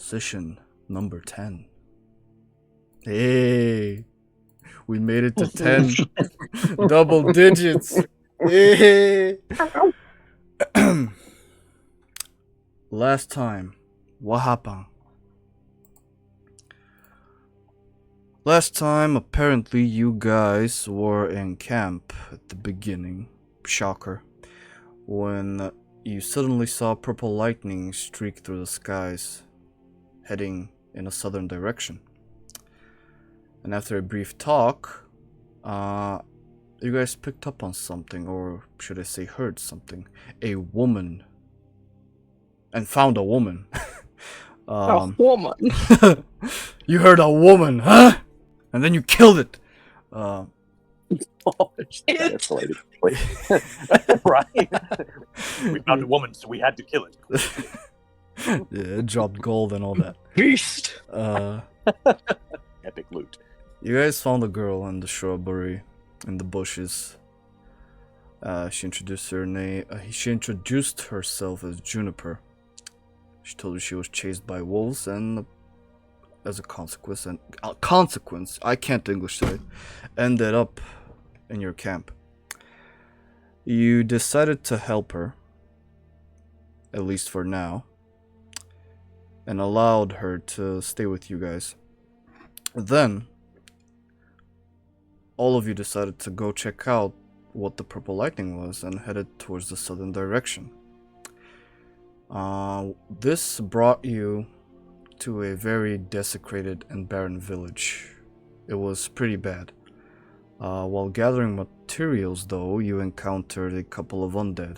position number 10. Hey, we made it to 10. Double digits. Hey. Last time, what happened? Last time, apparently you guys were in camp at the beginning. Shocker. When you suddenly saw purple lightning streak through the skies, heading in a southern direction. And after a brief talk, you guys picked up on something, or should I say heard something. A woman. And found a woman. A woman? You heard a woman, huh? And then you killed it. Oh, escalated. Right. We found a woman, so we had to kill it. Yeah, it dropped gold and all that. Beast! Epic loot. You guys found a girl in the shrubbery, in the bushes. She introduced her name. She introduced herself as Juniper. She told you she was chased by wolves, and as a consequence, I can't English today, ended up in your camp. You decided to help her, at least for now, and allowed her to stay with you guys. Then, all of you decided to go check out what the purple lightning was and headed towards the southern direction. This brought you to a very desecrated and barren village. It was pretty bad. While gathering materials, though, you encountered a couple of undead.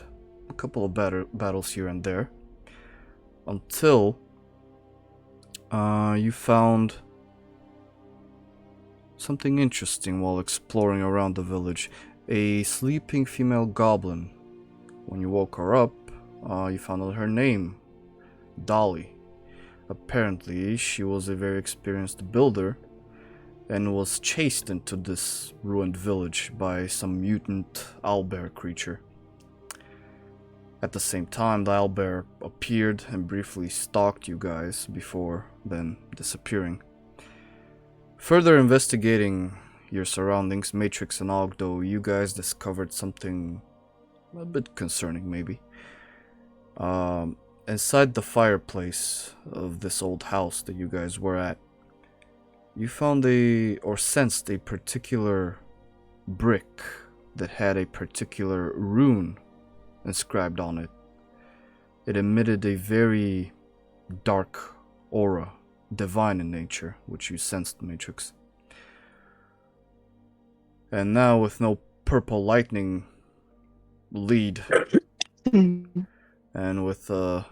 A couple of battles here and there. Until you found something interesting while exploring around the village. A sleeping female goblin. When you woke her up, you found out her name, Dolly. Apparently, she was a very experienced builder and was chased into this ruined village by some mutant owlbear creature. At the same time, the owlbear appeared and briefly stalked you guys before then disappearing. Further investigating your surroundings, Matrix and Ogddo, you guys discovered something a bit concerning, maybe. Inside the fireplace of this old house that you guys were at, you found or sensed a particular brick that had a particular rune inscribed on it. It emitted a very dark aura, divine in nature, which you sensed, Matrix. And now, with no purple lightning lead, and with a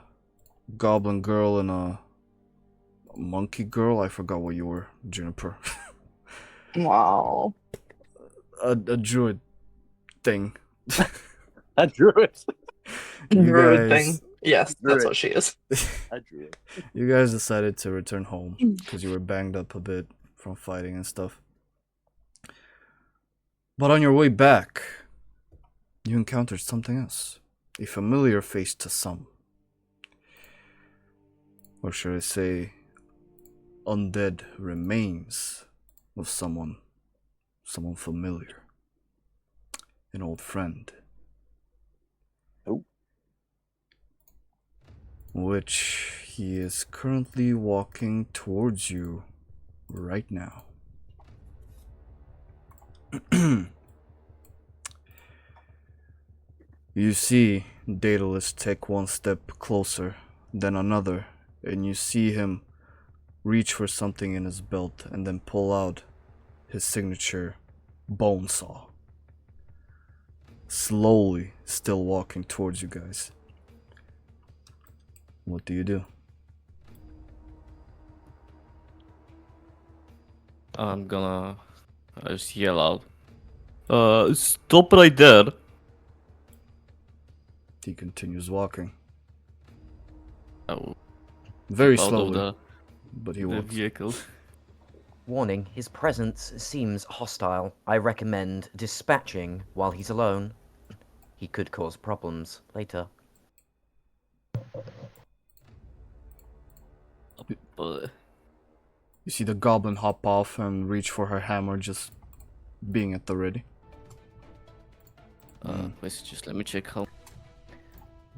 goblin girl and a monkey girl, I forgot what you were, Juniper. Wow. A druid thing. A druid. Druid thing. Yes, that's what she is. A druid. You guys decided to return home because you were banged up a bit from fighting and stuff. But on your way back, you encountered something else. A familiar face to some. Or should I say, undead remains of someone familiar. An old friend. Oh. Which he is currently walking towards you right now. You see Daedalus take one step closer, then another, and you see him reach for something in his belt and then pull out his signature bone saw. Slowly, still walking towards you guys. What do you do? I'm gonna just yell out. Stop right there. He continues walking. Oh, Very out of slowly, but he the walks. vehicle. Warning, his presence seems hostile. I recommend dispatching while he's alone. He could cause problems later. But You see the goblin hop off and reach for her hammer, just being at the ready. wait, just let me check how.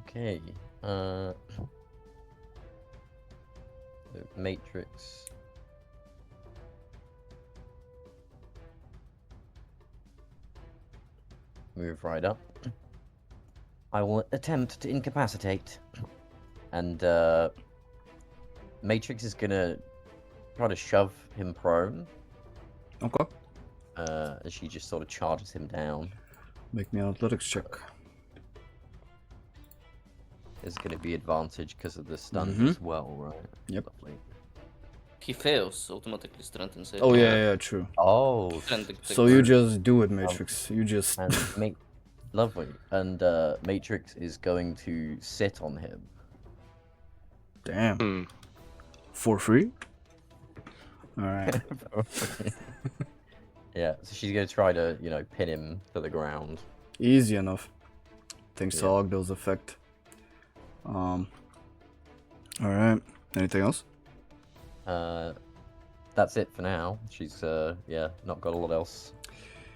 Okay. The Matrix. Move right up. I will attempt to incapacitate. And Matrix is gonna try to shove him prone. Okay. As she just sort of charges him down. Make me an athletics check. There's gonna be advantage because of the stun Mhm. as well, right? Yep. Lovely. He fails, automatically strengthen save. Oh yeah, true. Oh, So you just do it, Matrix. You just. and lovely. And Matrix is going to sit on him. Damn. Hmm. For free? Alright. Yeah, so she's gonna try to, pin him to the ground. Easy enough. Thanks to Yeah. Ogddo's effect. Alright. Anything else? That's it for now. She's not got a lot else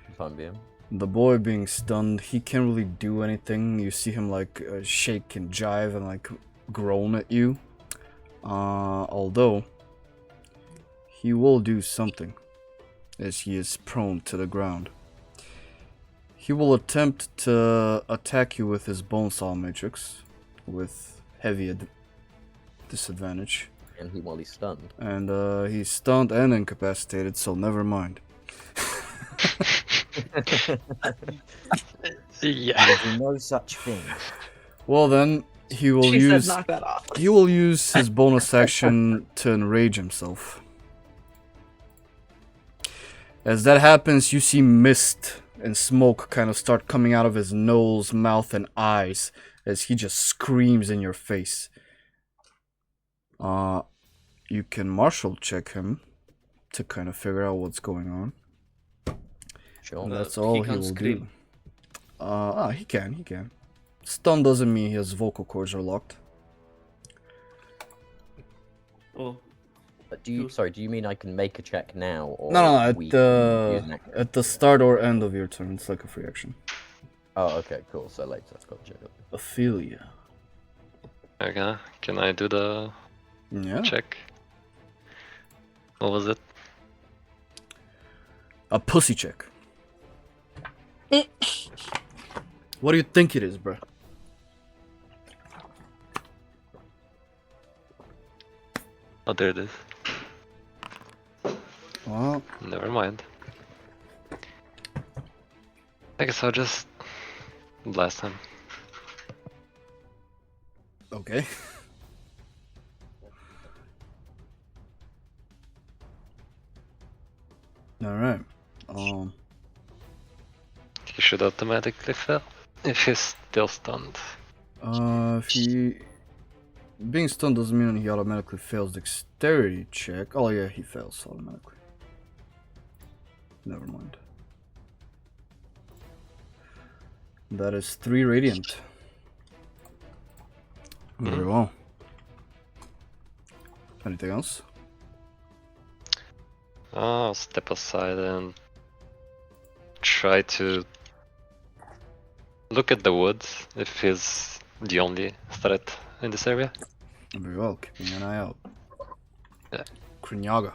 for the time being. The boy being stunned, he can't really do anything. You see him like shake and jive and like groan at you. Although he will do something as he is prone to the ground. He will attempt to attack you with his bonesaw matrix with heavy disadvantage. And while he's stunned. And he's stunned and incapacitated, so never mind. Yeah. There'll be no such thing. Well then, he will She use said knock that off. he will use his bonus action to enrage himself. As that happens, you see mist and smoke kind of start coming out of his nose, mouth, and eyes as he just screams in your face. You can martial check him to kind of figure out what's going on. Sure. And that's He all he can't will scream. do. He can. Stun doesn't mean his vocal cords are locked. Oh, Do you mean I can make a check now? Or No, we can use an action? at the start or end of your turn. It's like a free action. Oh, okay, cool. So later. Gotcha. Aphelia. Okay. Can I do the Yeah. check? What was it? A pussy check. What do you think it is, bruh? Oh, there it is. Well, Never mind. I guess I'll just blast him. okay. Alright. He should automatically fail if he's still stunned. If he... Being stunned doesn't mean he automatically fails dexterity check. Oh yeah, he fails automatically. Never mind. That is 3 radiant. Very well. Anything else? I'll step aside and try to look at the woods if he's the only threat in this area. Very well, keeping an eye out. Yeah. Kreenyaga.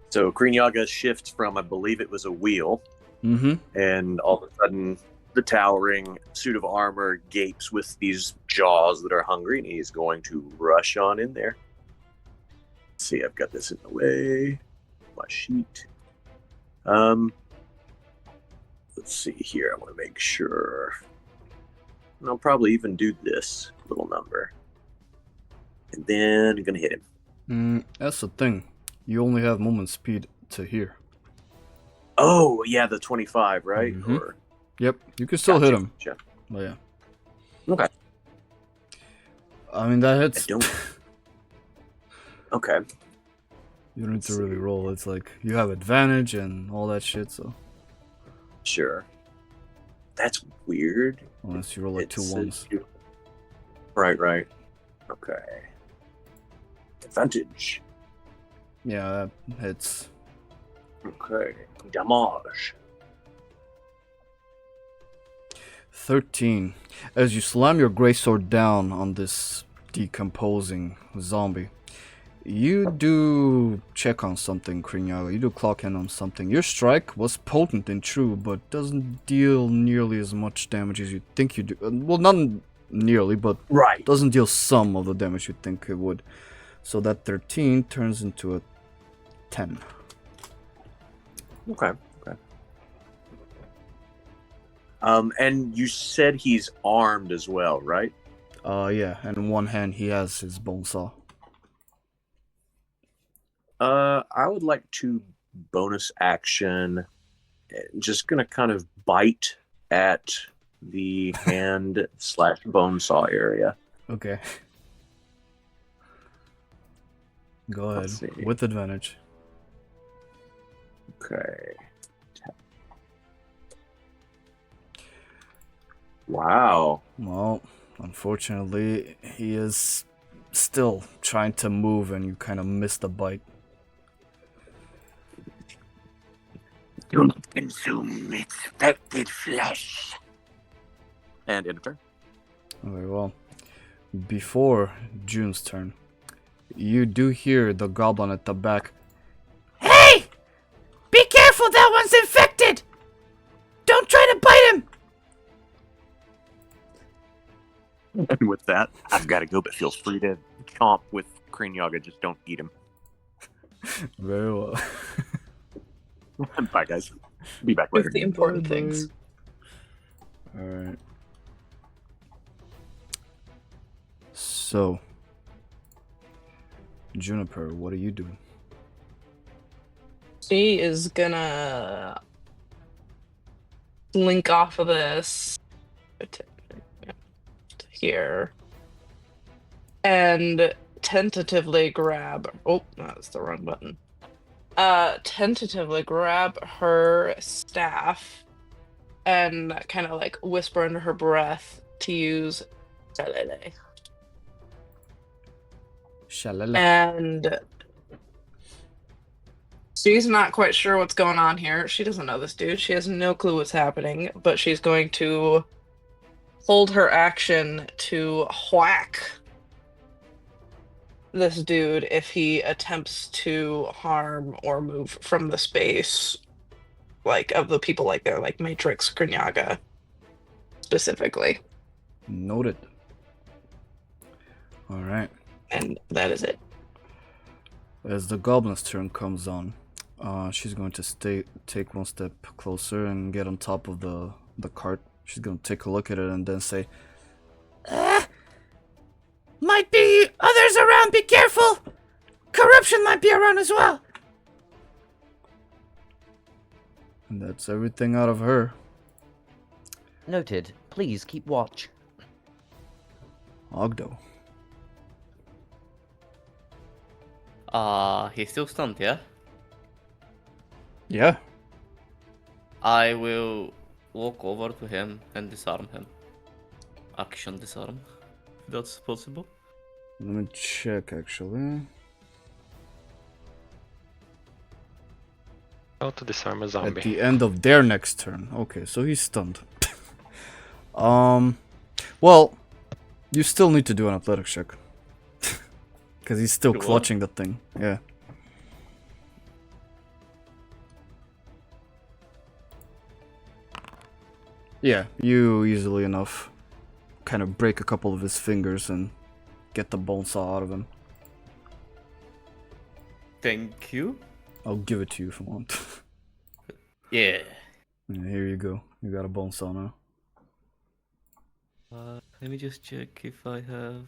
So Kreenyaga shifts from, I believe it was a wheel, Mm-hmm. and all of a sudden the towering suit of armor gapes with these jaws that are hungry, and he's going to rush on in there. Let's see, I've got this in the way. My sheet. Let's see here. I want to make sure. And I'll probably even do this little number. And then I'm going to hit him. That's the thing. You only have movement speed to here. Oh, yeah, the 25, right? Mhm. Or Yep, you can still hit him. Gotcha. But yeah. Okay. I mean, that I hits. don't. Okay. You don't need to really roll. It's like you have advantage and all that shit, so. Sure. That's weird. Unless you roll like 2 It's, ones. Right. Okay. Advantage. Yeah, that hits. Okay. Damage. 13. As you slam your greatsword down on this decomposing zombie, you do check on something, Kreenyaga. You do clock in on something. Your strike was potent and true, but doesn't deal nearly as much damage as you think you do. Well, not nearly, but Right. doesn't deal some of the damage you think it would. So that 13 turns into a 10. Okay. Okay. And you said he's armed as well, right? Yeah, and in one hand he has his bone saw. I would like to bonus action. Just gonna kind of bite at the hand / bone saw area. Okay. Go ahead. Let's see. With advantage. Okay. Wow. Well, unfortunately, he is still trying to move and you kind of miss the bite. Do not consume its infected flesh. And end of turn. Very well. Before June's turn, you do hear the goblin at the back. Hey! Be careful, that one's infected! Don't try to bite him! And with that, I've got to go, but feel free to comp with Kreenyaga. Just don't eat him. Very well. Bye, guys. Be back later. With the important things. Alright. So, Juniper, what are you doing? She is gonna link off of this here and tentatively grab. Oh, that's the wrong button. Tentatively grab her staff and kind of like whisper under her breath to use Shalele. Shalala. And she's not quite sure what's going on here. She doesn't know this dude. She has no clue what's happening, but she's going to hold her action to whack this dude if he attempts to harm or move from the space, like, of the people like they're like Matrix Kreenyaga specifically. Noted. Alright. And that is it. As the goblin's turn comes on, she's going to take one step closer and get on top of the cart. She's going to take a look at it and then say, might be others around, be careful! Corruption might be around as well! And that's everything out of her. Noted. Please keep watch. Ogddo. He's still stunned, yeah? Yeah. I will walk over to him and disarm him. Action disarm. If that's possible. Let me check, actually. How to disarm a At zombie. the end of their next turn. Okay, so he's stunned. Well, you still need to do an athletics check. Because he's still Do what? clutching the thing. Yeah. Yeah, you easily enough kind of break a couple of his fingers and get the bone saw out of him. Thank you. I'll give it to you if you want. Yeah. Yeah, here you go. You got a bone saw now. Let me just check if I have.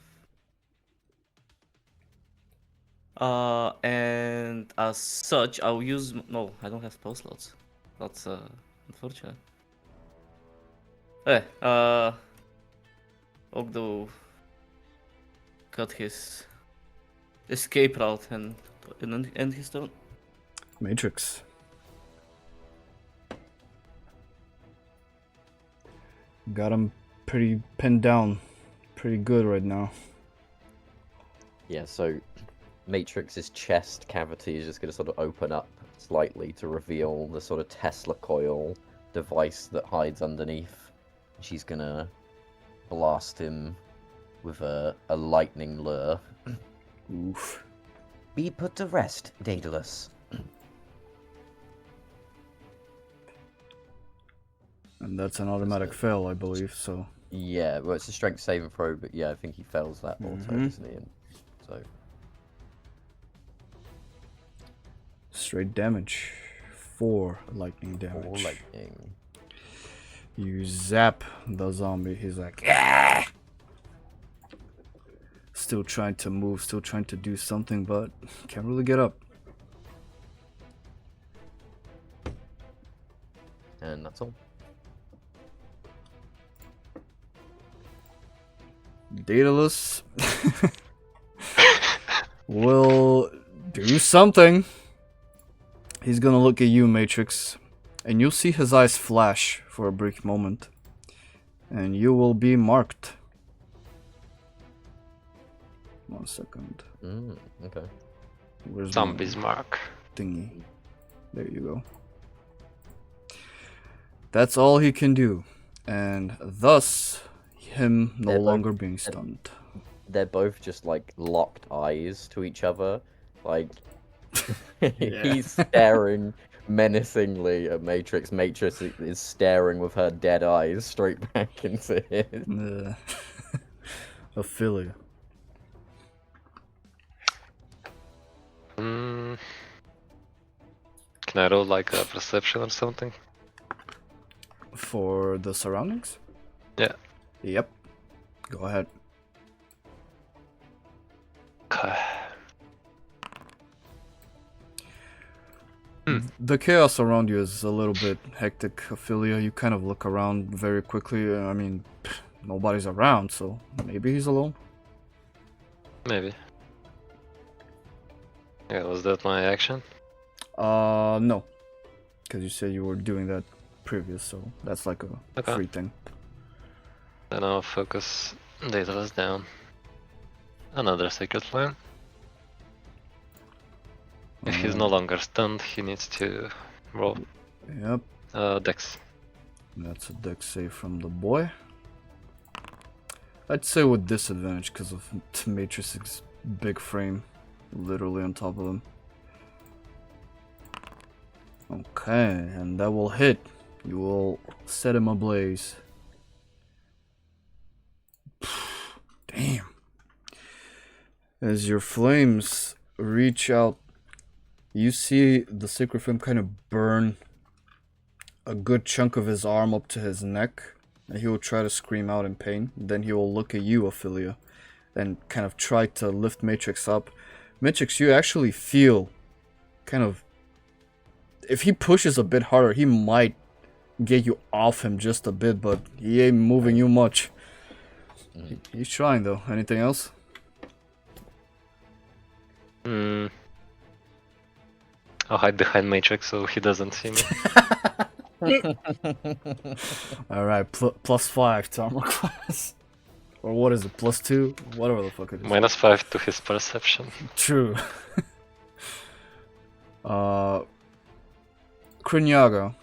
And as such, I'll use. No, I don't have spell slots. That's unfortunate. Ogddo cut his escape route and end his turn. Matrix. Got him pretty pinned down. Pretty good right now. Yeah, so Matrix's chest cavity is just going to sort of open up slightly to reveal the sort of Tesla coil device that hides underneath. She's going to blast him with a lightning lure. Oof. Be put to rest, Daedalus. And that's an automatic fail, I believe, so... Yeah, well, it's a strength saving throw, but yeah, I think he fails that auto, doesn't he? And so... Straight damage. 4 lightning damage. 4 lightning. You zap the zombie, he's like, ah! Still trying to move, still trying to do something, but can't really get up. And that's all. Daedalus will do something. He's gonna look at you, Matrix, and you'll see his eyes flash for a brief moment, and you will be marked. 1 second. Okay. Where's Zombies my mark. thingy? There you go. That's all he can do, and thus him no They're longer being stunned. They're both just like locked eyes to each other. Like he's staring menacingly at Matrix. Matrix is staring with her dead eyes straight back into his. Aphelia. Can I roll like a perception or something? For the surroundings? Yeah. Yep. Go ahead. Okay. The chaos around you is a little bit hectic, Aphelia. You kind of look around very quickly. I mean, nobody's around, so maybe he's alone. Maybe. Yeah, was that my action? No. Because you said you were doing that previous, so that's like a Okay. free thing. Then I'll focus Daedalus down. Another secret plan. If he's no longer stunned, he needs to roll Yep. Dex. That's a dex save from the boy. I'd say with disadvantage because of Matrix's big frame literally on top of him. Okay, and that will hit. You will set him ablaze. Damn. As your flames reach out, you see the sacred flame kind of burn a good chunk of his arm up to his neck, and he will try to scream out in pain. Then he will look at you, Aphelia, and kind of try to lift Matrix up. Matrix, you actually feel kind of, if he pushes a bit harder, he might get you off him just a bit, but he ain't moving you much. He's trying though. Anything else? I'll hide behind Matrix so he doesn't see me. Alright, +5 to armor class. Or what is it, +2? Whatever the fuck it is. -5 to his perception. True. Kreenyaga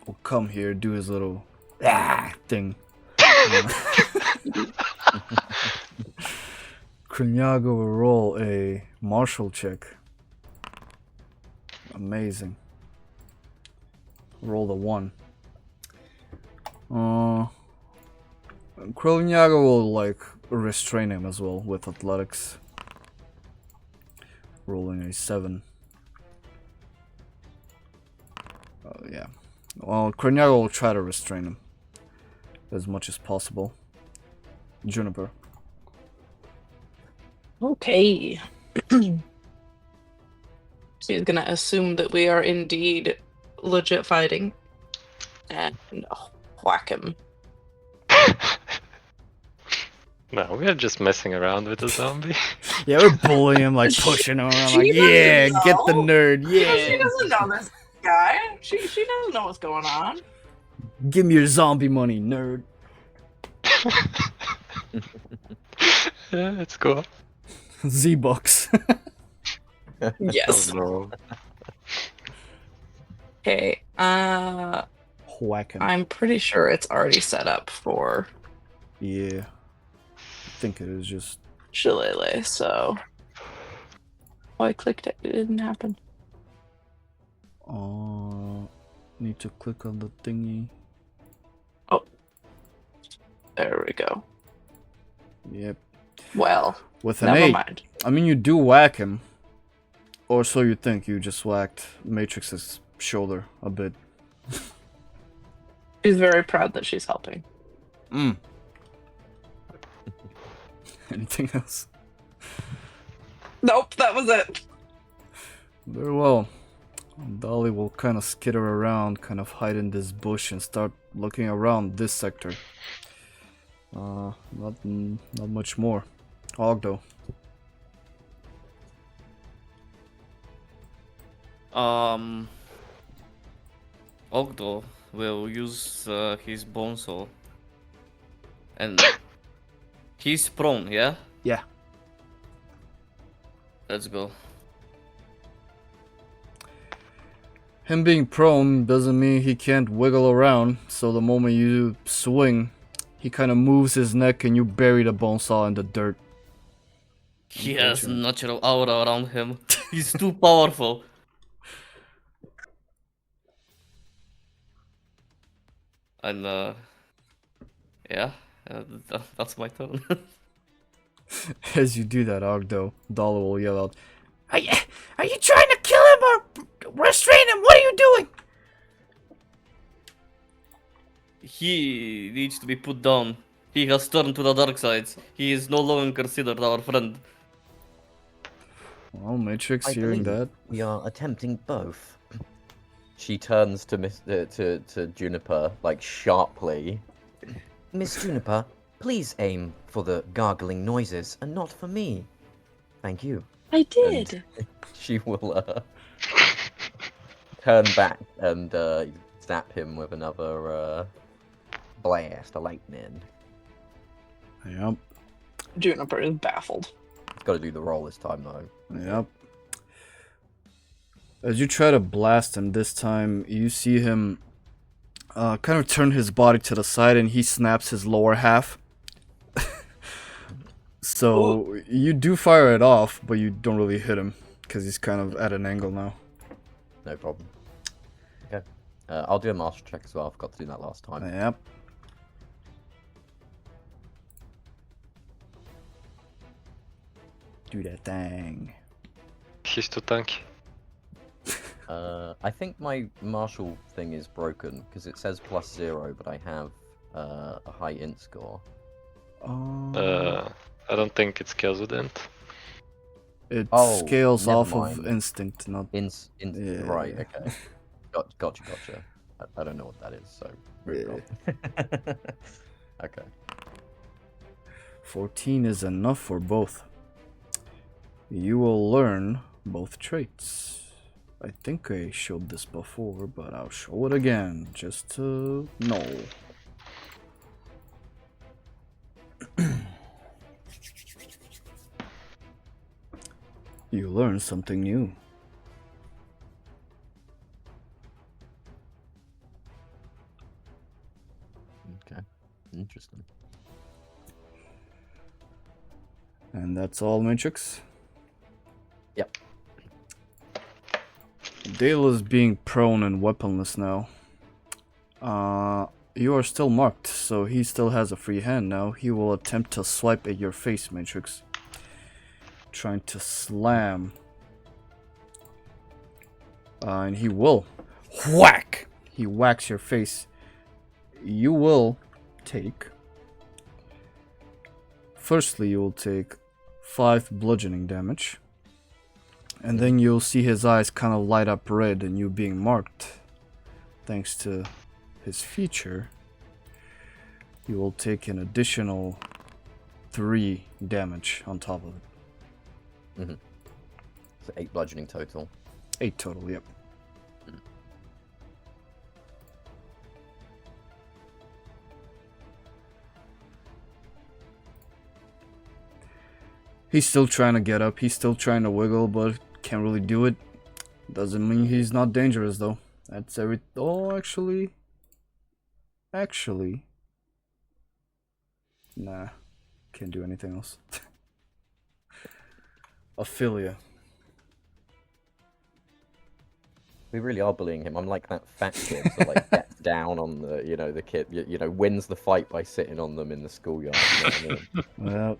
will come here, do his little thing. Kreenyaga will roll a martial check. Amazing. Roll the 1. Kreenyaga will like restrain him as well with athletics. Rolling a 7. Yeah. Well, Kreenyaga will try to restrain him as much as possible. Juniper. Okay. She's gonna assume that we are indeed legit fighting and whack him. No, we are just messing around with the zombie. Yeah, we're bullying him, like pushing him around, like, She doesn't yeah, know. get the nerd, She yeah. doesn't know this guy. She doesn't know what's going on. Give me your zombie money, nerd. Yeah, it's cool. Z-Box. Yes. Oh no. Okay. Whack him. I'm pretty sure it's already set up for Yeah. I think it is just... Shillelagh, so. Oh, I clicked it. It didn't happen. Need to click on the thingy. There we go. Yep. Well, With an never 8. mind. I mean, you do whack him. Or so you think. You just whacked Matrix's shoulder a bit. She's very proud that she's helping. Anything else? Nope, that was it. Very well. Dolly will kind of skitter around, kind of hide in this bush and start looking around this sector. Not much more. Ogddo. Ogddo will use his bone saw. And he's prone, yeah? Yeah. Let's go. Him being prone doesn't mean he can't wiggle around, so the moment you swing, he kind of moves his neck and you bury the bone saw in the dirt. He has Unfortunate. natural aura around him. He's too powerful. And yeah, that's my turn. As you do that, Ogddo, Dollar will yell out, Are you trying to kill him or restrain him? What are you doing? He needs to be put down. He has turned to the dark side. He is no longer considered our friend. Well, Matrix, I hearing believe that, we are attempting both. She turns to to Juniper, like, sharply. Miss Juniper, please aim for the gargling noises and not for me. Thank you. I did. She will turn back and zap him with another blast of lightning. Yep, Juniper is baffled. It's got to do the roll this time, though. yep. As you try to blast him this time, you see him kind of turn his body to the side and he snaps his lower half. So you do fire it off, but you don't really hit him because he's kind of at an angle now. No problem. Okay. I'll do a master check as well. I forgot to do that last time. Yep. Do that thing. He's too tanky. I think my martial thing is broken because it says +0, but I have a high int score. I don't think it scales with int. It Oh, scales never off mind. of instinct, not... Yeah. Right, okay. Gotcha. I don't know what that is, so... Yeah. Okay. 14 is enough for both. You will learn both traits. I think I showed this before, but I'll show it again, just to know. You learn something new. Okay. Interesting. And that's all, Matrix? Yep. Dale is being prone and weaponless now. You are still marked, so he still has a free hand now. He will attempt to swipe at your face, Matrix. Trying to slam. And he will. Whack! He whacks your face. You will take... Firstly, you will take 5 bludgeoning damage. And then you'll see his eyes kind of light up red and you being marked. Thanks to his feature, you will take an additional 3 damage on top of it. So 8 bludgeoning total. 8 total, yep. He's still trying to get up. He's still trying to wiggle, but can't really do it. Doesn't mean he's not dangerous, though. That's every... Oh, actually... Actually... Nah. Can't do anything else. Aphelia. We really are bullying him. I'm like that fat kid that like gets down on the, the kid, wins the fight by sitting on them in the schoolyard. You know what I mean? Well...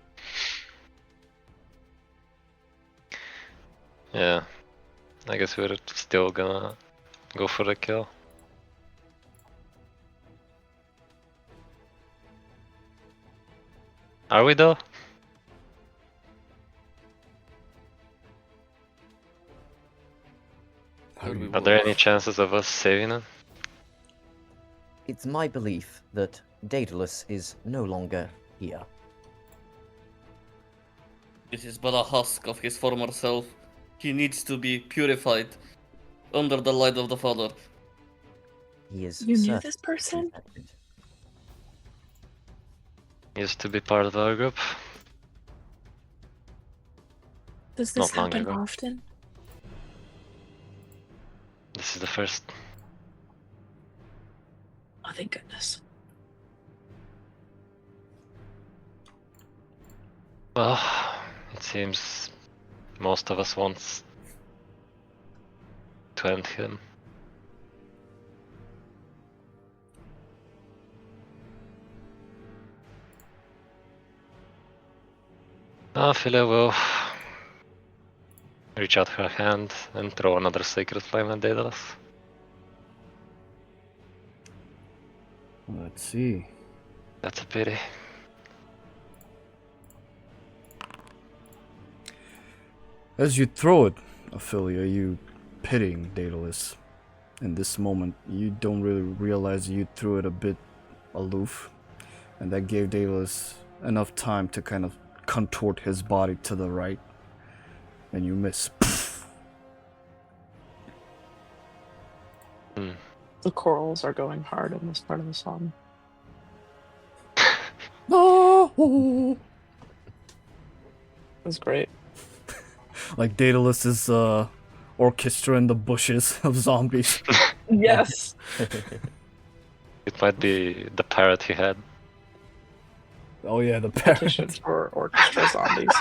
Yeah. I guess we're still gonna go for the kill. Are we though? Are there any chances of us saving him? It's my belief that Daedalus is no longer here. This is but a husk of his former self. He needs to be purified under the light of the Father. He is. You knew this person? infected. Used to be part of our group. Does this Not long happen ago. often? This is the first. Oh, thank goodness. Well, it seems most of us want to end him. Aphelia will reach out her hand and throw another sacred flame at Daedalus. Let's see. That's a pity. As you throw it, Aphelia, you pitying Daedalus. In this moment, you don't really realize you threw it a bit aloof, and that gave Daedalus enough time to kind of contort his body to the right, and you miss. The chorals are going hard in this part of the song. No! That's great. Like Daedalus's orchestra in the bushes of zombies. Yes. It might be the parrot he had. Oh yeah, the Petitions parrot. for orchestra zombies.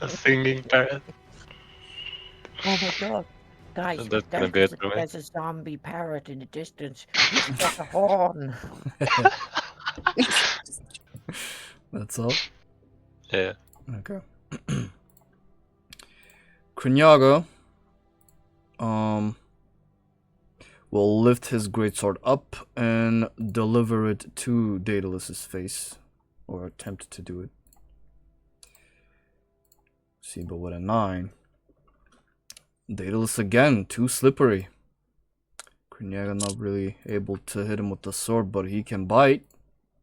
A singing parrot. Oh my god. Guys, That's gonna be it for me. there's a zombie parrot in the distance. He's got a horn. That's all. Yeah. Okay. Kreenyaga will lift his greatsword up and deliver it to Daedalus's face, or attempt to do it. See, but with a 9, Daedalus again, too slippery. Kreenyaga not really able to hit him with the sword, but he can bite,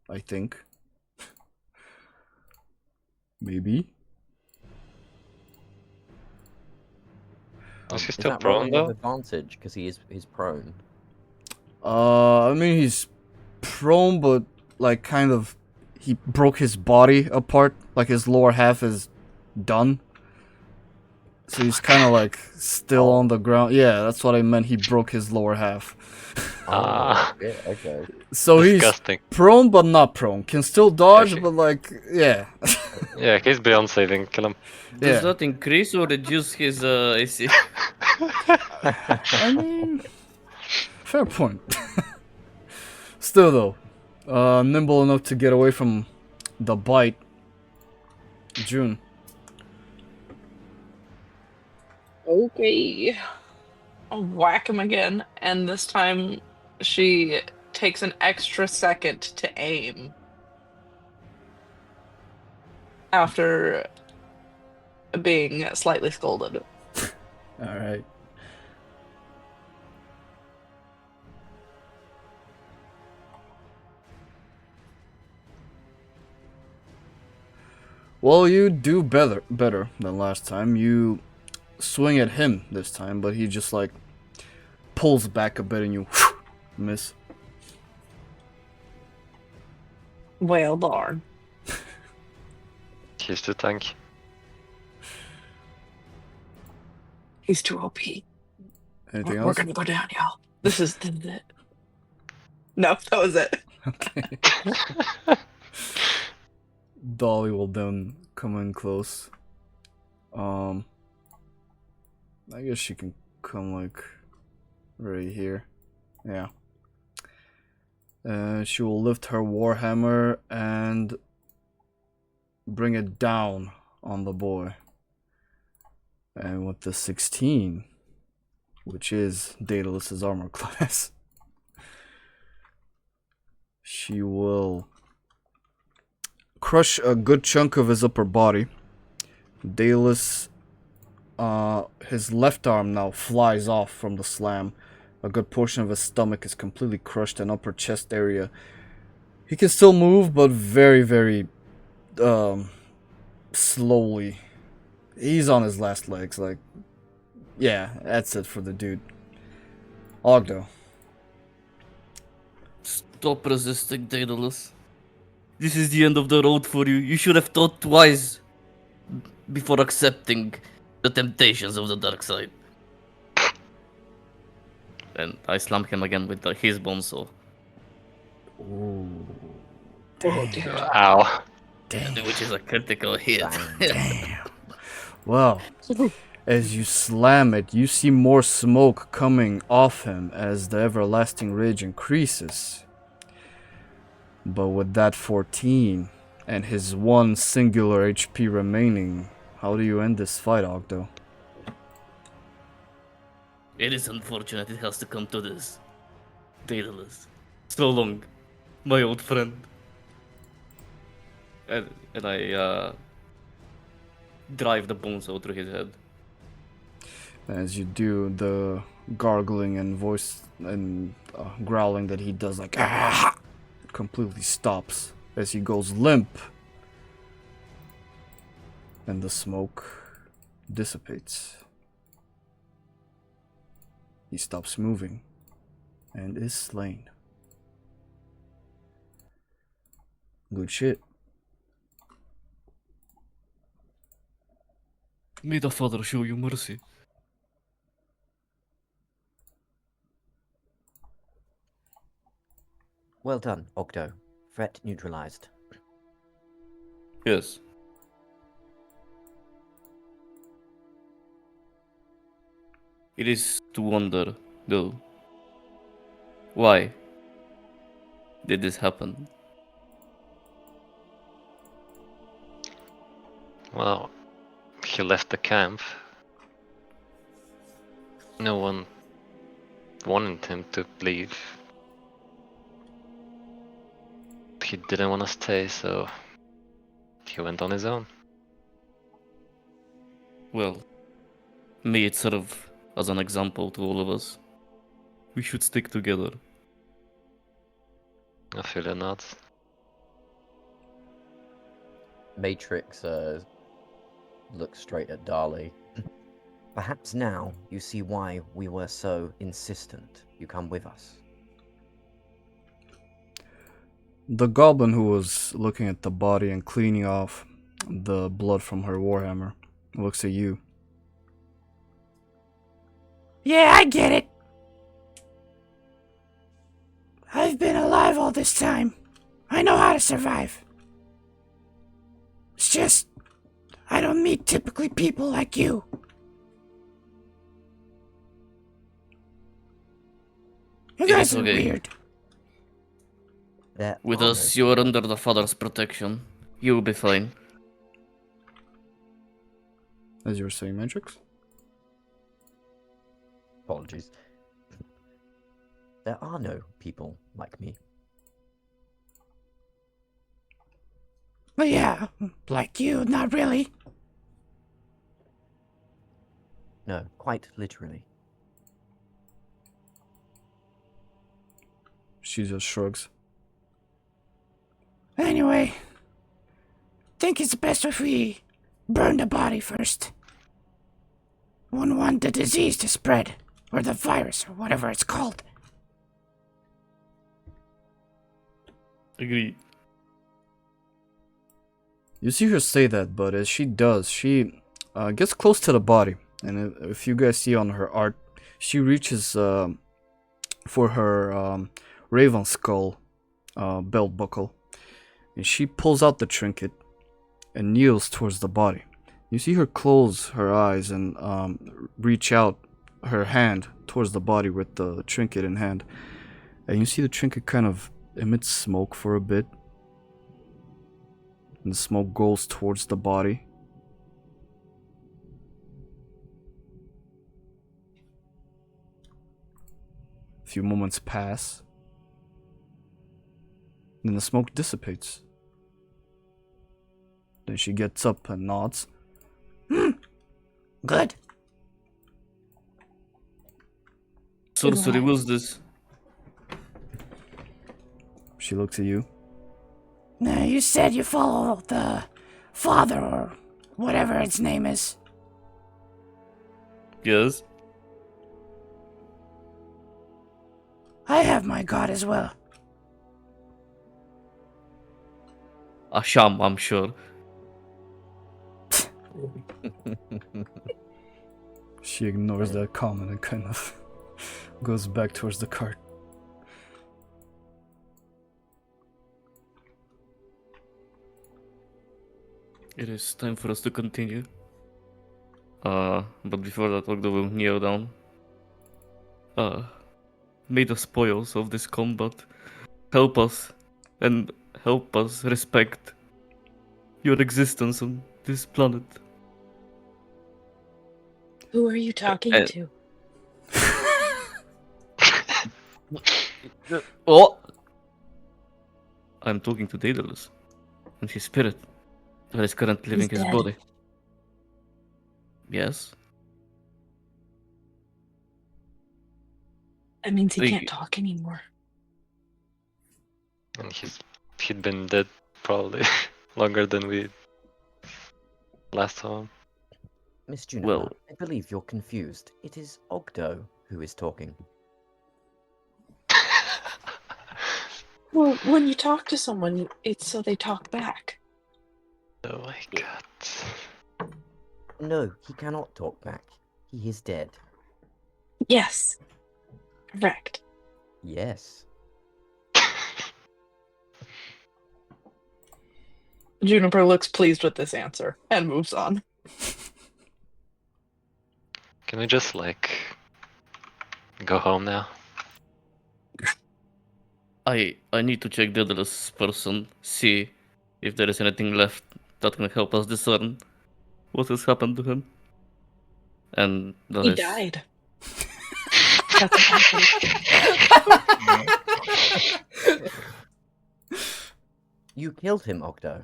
I think. Maybe. Is he Is still that prone rolling with though? advantage because he's prone? I mean he's prone, but like kind of he broke his body apart, like his lower half is done. So he's kind of like still on the ground. Yeah, that's what I meant. He broke his lower half. Ah. Yeah, okay. So Disgusting. he's prone but not prone. Can still dodge, Okay. but like yeah. Yeah, he's beyond saving. Kill him. Yeah. Does that increase or reduce his AC? I mean, fair point. Still though, nimble enough to get away from the bite. June. Okay. I'll whack him again, and this time she takes an extra second to aim. After being slightly scolded. Alright. Well, you do better than last time. You swing at him this time, but he just like pulls back a bit and you miss. Well, darn. He's the tank. He's too OP. Anything We're else? gonna go down, y'all. This is it. No, that was it. Okay. Dolly will then come in close. I guess she can come like right here. Yeah. She will lift her warhammer and bring it down on the boy. And with the 16, which is Daedalus's armor class, she will crush a good chunk of his upper body. Daedalus, his left arm now flies off from the slam. A good portion of his stomach is completely crushed and upper chest area. He can still move, but very, very slowly. He's on his last legs, like, yeah, that's it for the dude. Ogddo. Stop resisting, Daedalus. This is the end of the road for you. You should have thought twice before accepting the temptations of the dark side. And I slam him again with his bonesaw. Ooh. Oh dear. Ow. Which is a critical hit. Damn. Well, as you slam it, you see more smoke coming off him as the everlasting rage increases. But with that 14 and his one singular HP remaining, how do you end this fight, Ogddo? It is unfortunate it has to come to this. Daedalus. So long, my old friend. And I drive the bonesaw through his head. As you do, the gargling and voice and growling that he does, like, ah, completely stops as he goes limp. And the smoke dissipates. He stops moving and is slain. Good shit. May the Father show you mercy. Well done, Ogddo. Threat neutralized. Yes. It is to wonder, though, why did this happen? Well, he left the camp. No one wanted him to leave. He didn't want to stay, so he went on his own. Well, may it serve as an example to all of us. We should stick together. Aphelia nods. Matrix looks straight at Dali. Perhaps now you see why we were so insistent you come with us. The goblin who was looking at the body and cleaning off the blood from her warhammer looks at you. Yeah, I get it. I've been alive all this time. I know how to survive. It's just, I don't meet typically people like you. You It guys is are okay. weird. There With are us, no you are under the Father's protection. You'll be fine. As you were saying, Matrix? apologies. There are no people like me. But yeah, like you, not really. No, quite literally. She just shrugs. Anyway, think it's best if we burn the body first. Wouldn't want the disease to spread, or the virus, or whatever it's called. Agree. You see her say that, but as she does, she gets close to the body. And if you guys see on her art, she reaches for her raven skull belt buckle. And she pulls out the trinket and kneels towards the body. You see her close her eyes and reach out her hand towards the body with the trinket in hand. And you see the trinket kind of emits smoke for a bit. And the smoke goes towards the body. A few moments pass. Then the smoke dissipates. Then she gets up and nods. Good. Sorcery was this? She looks at you. Now, you said you follow the father or whatever its name is. Yes. I have my god as well. Asham, I'm sure. She ignores that comment and kind of goes back towards the cart. It is time for us to continue. But before that, Ogddo will kneel down. May the spoils of this combat help us and help us respect your existence on this planet. Who are you talking to? Oh! I'm talking to Daedalus and his spirit that is currently leaving his dead. body. Yes. That means he Hey. can't talk anymore. And he'd been dead probably longer than we last saw him. Miss Juniper, Well- I believe you're confused. It is Ogddo who is talking. Well, when you talk to someone, it's so they talk back. Oh my god. No, he cannot talk back. He is dead. Yes. Correct. Yes. Juniper looks pleased with this answer and moves on. Can we just go home now? I need to check Daedalus' person, see if there is anything left that can help us discern what has happened to him. And the He rest. died. That's what happened. You killed him, Ogddo.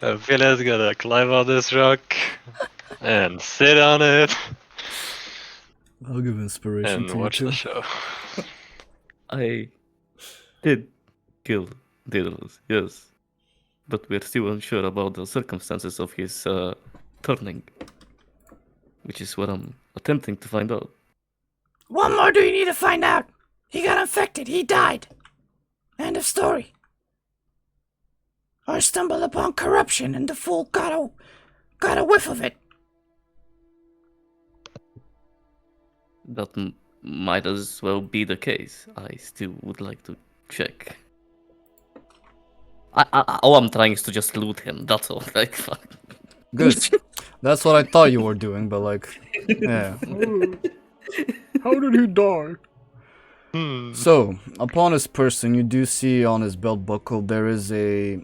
Aphelia's gonna climb on this rock and sit on it I'll give inspiration and to you watch too. the show. I did kill Daedalus, yes. But we're still unsure about the circumstances of his turning. Which is what I'm attempting to find out. What more do you need to find out? He got infected. He died. End of story. Or stumbled upon corruption and the fool got a whiff of it. That might as well be the case. I still would like to check. All I'm trying is to just loot him, that's all. Like, fuck. Good. That's what I thought you were doing, but yeah. How did he die? So, upon his person, you do see on his belt buckle there is a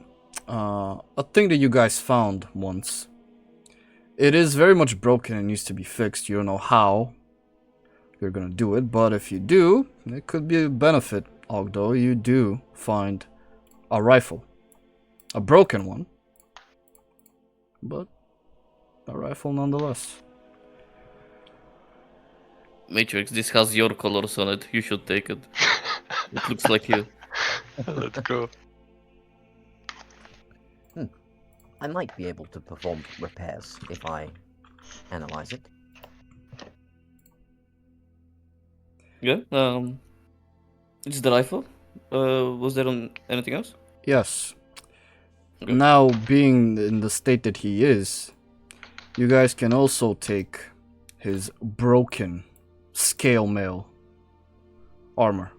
thing that you guys found once. It is very much broken and needs to be fixed. You don't know how you're gonna do it, but if you do, it could be a benefit. Although you do find a rifle, a broken one, but a rifle nonetheless. Matrix, this has your colors on it. You should take it. It looks like you. Let's go. I might be able to perform repairs if I analyze it. Yeah, it's the rifle. Was there anything else? Yes. Okay. Now, being in the state that he is, you guys can also take his broken scale mail armor.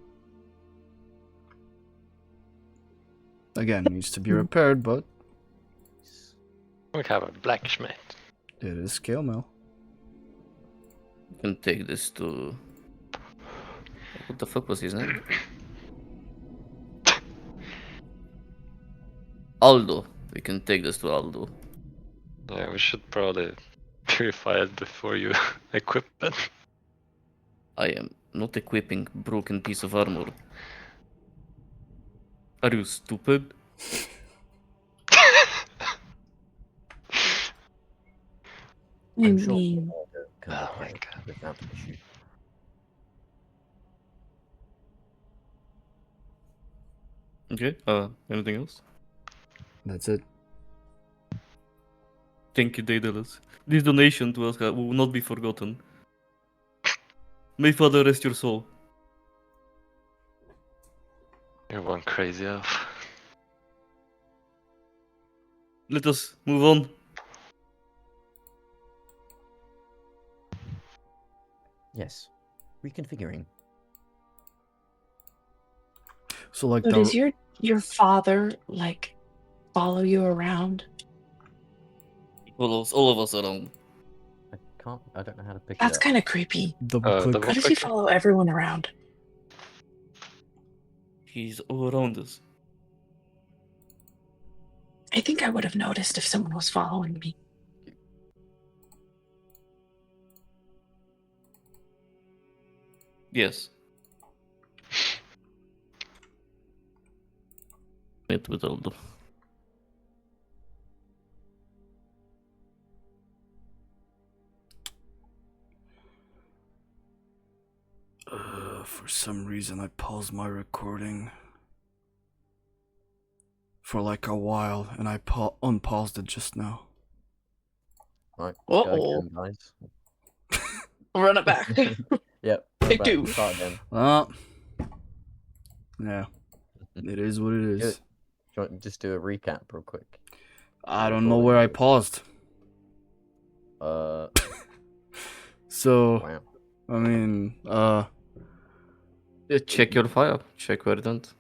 Again, needs to be repaired, but We have a blacksmith. it is scale mail. You can take this to. What the fuck was his name? Aldo. We can take this to Aldo. Yeah, we should probably purify it before you equip it. I am not equipping broken piece of armor. Are you stupid? I'm sure mean, Ogddo can Oh my repair it God. without issue. Okay. Anything else? That's it. Thank you, Daedalus. This donation to us will not be forgotten. May Father rest your soul. You're one crazy elf. Let us move on. Yes. Reconfiguring. So, like, so does your father like follow you around? All of us around. I don't know how to pick That's it up. kind of creepy. double click. Double How does he click. follow everyone around? He's all around us. I think I would have noticed if someone was following me. Yes. Meet with Aldo. For some reason, I paused my recording for like a while, and I unpaused it just now. Right, Uh-oh. go again, guys. Run it back. Yep. Take back, two. Start again. Yeah, it is what it is. Do you want to just do a recap real quick? I don't know where I paused. So, Wow. I mean, Check your file. Check where it went.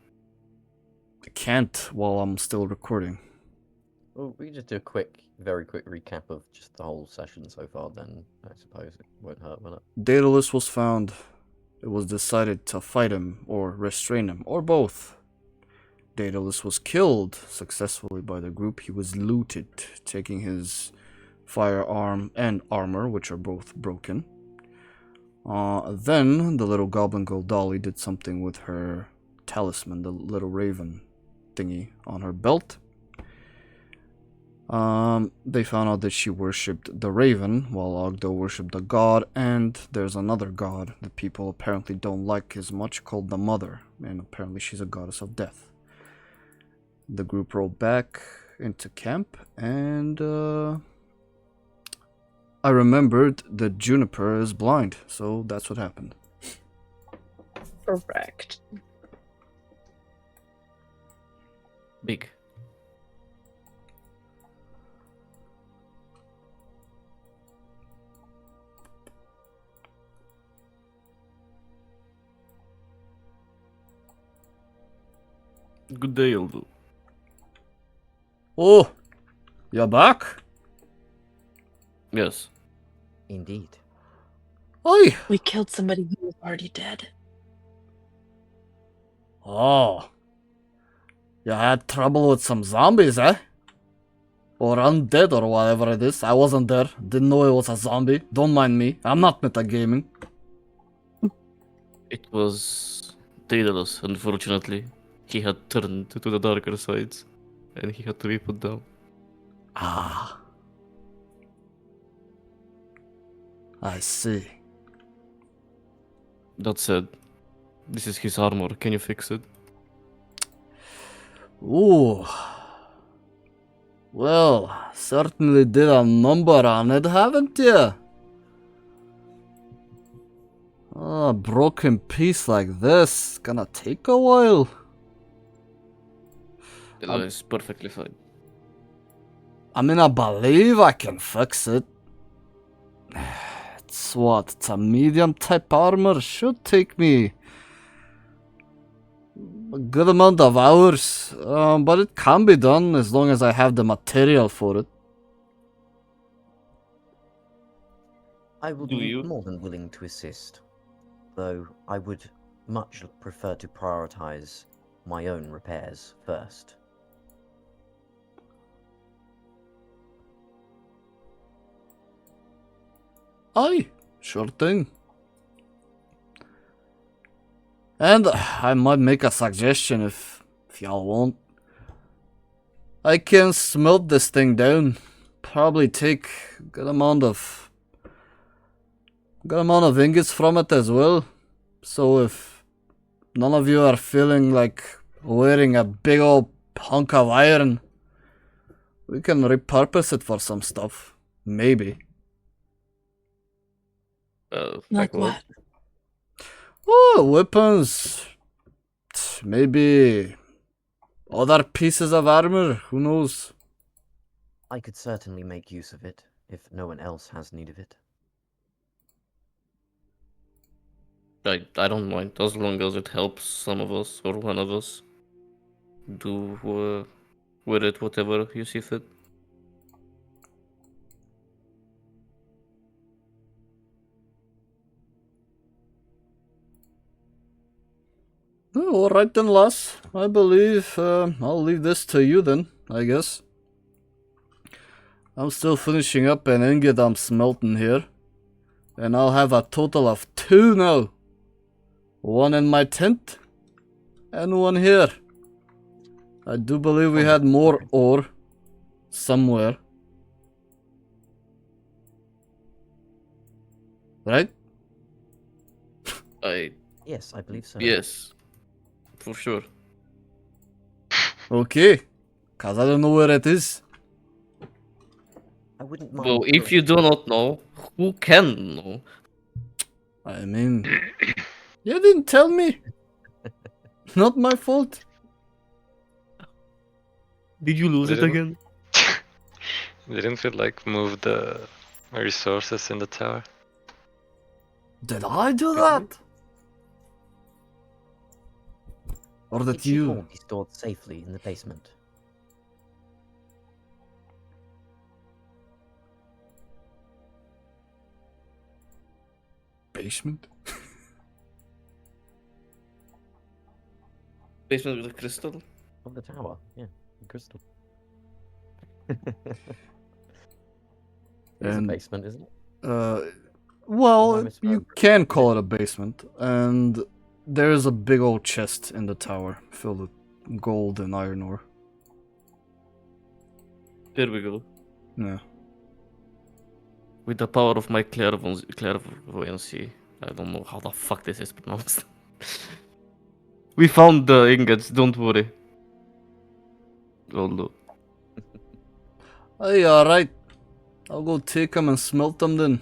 I can't while I'm still recording. Well, we can just do a very quick recap of just the whole session so far. Then I suppose it won't hurt, will it? Daedalus was found. It was decided to fight him or restrain him, or both. Daedalus was killed successfully by the group. He was looted, taking his firearm and armor, which are both broken. Then the little goblin girl Dolly did something with her talisman, the little raven thingy on her belt. They found out that she worshipped the raven, while Ogddo worshipped the god, and there's another god that people apparently don't like as much, called the Mother, and apparently she's a goddess of death. The group rolled back into camp, and I remembered that Juniper is blind, so that's what happened. Correct. Big. Good day, Aldo. Oh, you're back? Yes. Indeed. Oi! We killed somebody who was already dead. Oh. You had trouble with some zombies, eh? Or undead or whatever it is. I wasn't there. Didn't know it was a zombie. Don't mind me. I'm not metagaming. It was Daedalus, unfortunately. He had turned to the darker sides, and he had to be put down. Ah. I see. That said, this is his armor. Can you fix it? Ooh. Well, certainly did a number on it, haven't you? A broken piece like this, gonna take a while. It's perfectly fine. I mean, I believe I can fix it. It's what? It's a medium type armor. Should take me a good amount of hours. But it can be done as long as I have the material for it. I will Do be you? more than willing to assist, though I would much prefer to prioritize my own repairs first. Aye, sure thing. And I might make a suggestion if y'all want. I can smelt this thing down. Probably take good amount of ingots from it as well. So if none of you are feeling like wearing a big old hunk of iron, we can repurpose it for some stuff. Maybe. Like what? Oh, weapons. Maybe other pieces of armor. Who knows? I could certainly make use of it if no one else has need of it. I don't mind as long as it helps some of us or one of us do with it whatever you see fit. Oh, alright then, lass. I believe I'll leave this to you then, I guess. I'm still finishing up an ingot I'm smelting here. And I'll have a total of 2 now. One in my tent, and one here. I do believe we had more ore somewhere. Right? Yes, I believe so. Yes, for sure. Okay. Cause I don't know where it is. I wouldn't mind. Well, if you do not know, who can know? I mean, you didn't tell me. Not my fault. Did you lose it Didn't- again? Didn't we like move the resources in the tower? Did I do that? Or It did should all you? be stored safely in the basement. Basement? Basement with a crystal? Of the tower, yeah, the crystal. It's a And basement, isn't it? well, Miss you Fern- can call it a basement, and there's a big old chest in the tower filled with gold and iron ore. There we go. Yeah. With the power of my clairvoyancy. I don't know how the fuck this is pronounced. We found the ingots, don't worry. Although, Hey, alright. I'll go take them and smelt them then.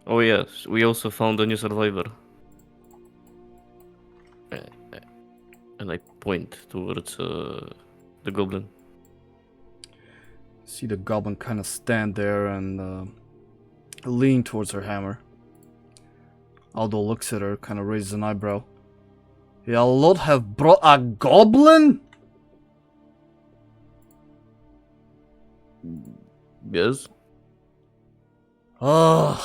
oh yes, we also found a new survivor. And I point towards the goblin. See the goblin kind of stand there and lean towards her hammer. Aldo looks at her, kind of raises an eyebrow. You lot have brought a goblin? Yes? Ugh.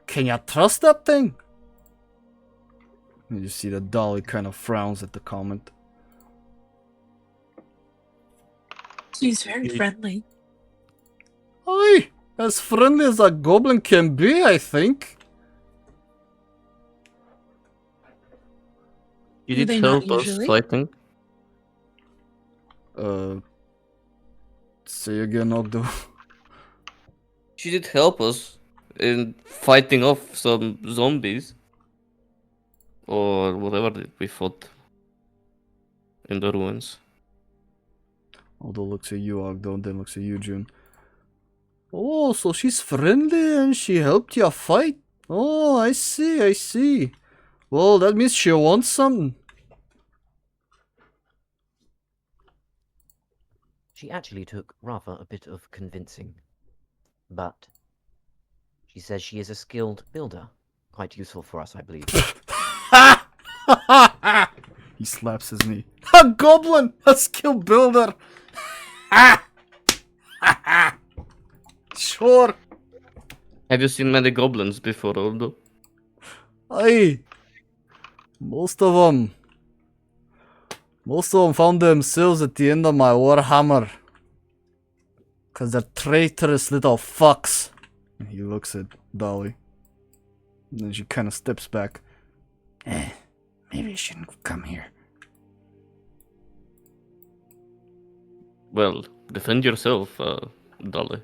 Can you trust that thing? And you see that Dolly kind of frowns at the comment. She's very friendly. Aye, as friendly as a goblin can be, I think. You Do did they not help us usually? fighting. Say again, Ogddo. She did help us in fighting off some zombies. Or whatever that we fought in the ruins. Ogddo looks at you, Ogddo, and then looks at you, June. Oh, so she's friendly and she helped you fight? Oh, I see, I see. Well, that means she wants something. She actually took rather a bit of convincing. But she says she is a skilled builder. Quite useful for us, I believe. He slaps his knee. A goblin! A skill builder! Sure. Have you seen many goblins before, Ogddo? Aye. Most of them found themselves at the end of my warhammer. Cause they're traitorous little fucks. And he looks at Dolly. And then she kind of steps back. Maybe I shouldn't come here. Well, defend yourself, Dolly.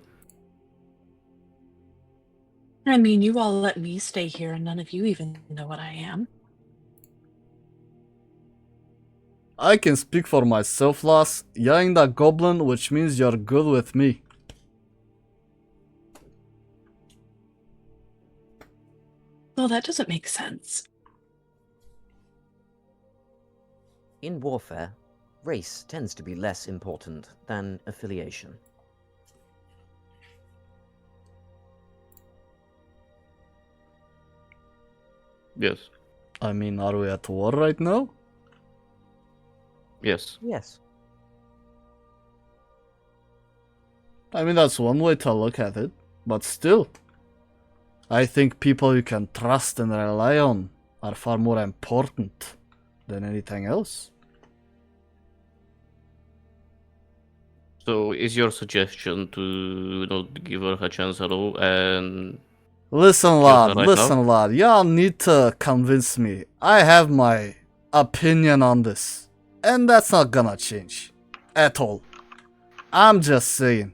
I mean, you all let me stay here, and none of you even know what I am. I can speak for myself, lass. You ain't that goblin, which means you're good with me. Well, that doesn't make sense. In warfare, race tends to be less important than affiliation. Yes. I mean, are we at war right now? Yes. Yes. I mean, that's one way to look at it. But still, I think people you can trust and rely on are far more important than anything else. So, is your suggestion to not give her a chance at all and Listen, kill lad, her right now? lad. Y'all need to convince me. I have my opinion on this. And that's not gonna change. At all. I'm just saying.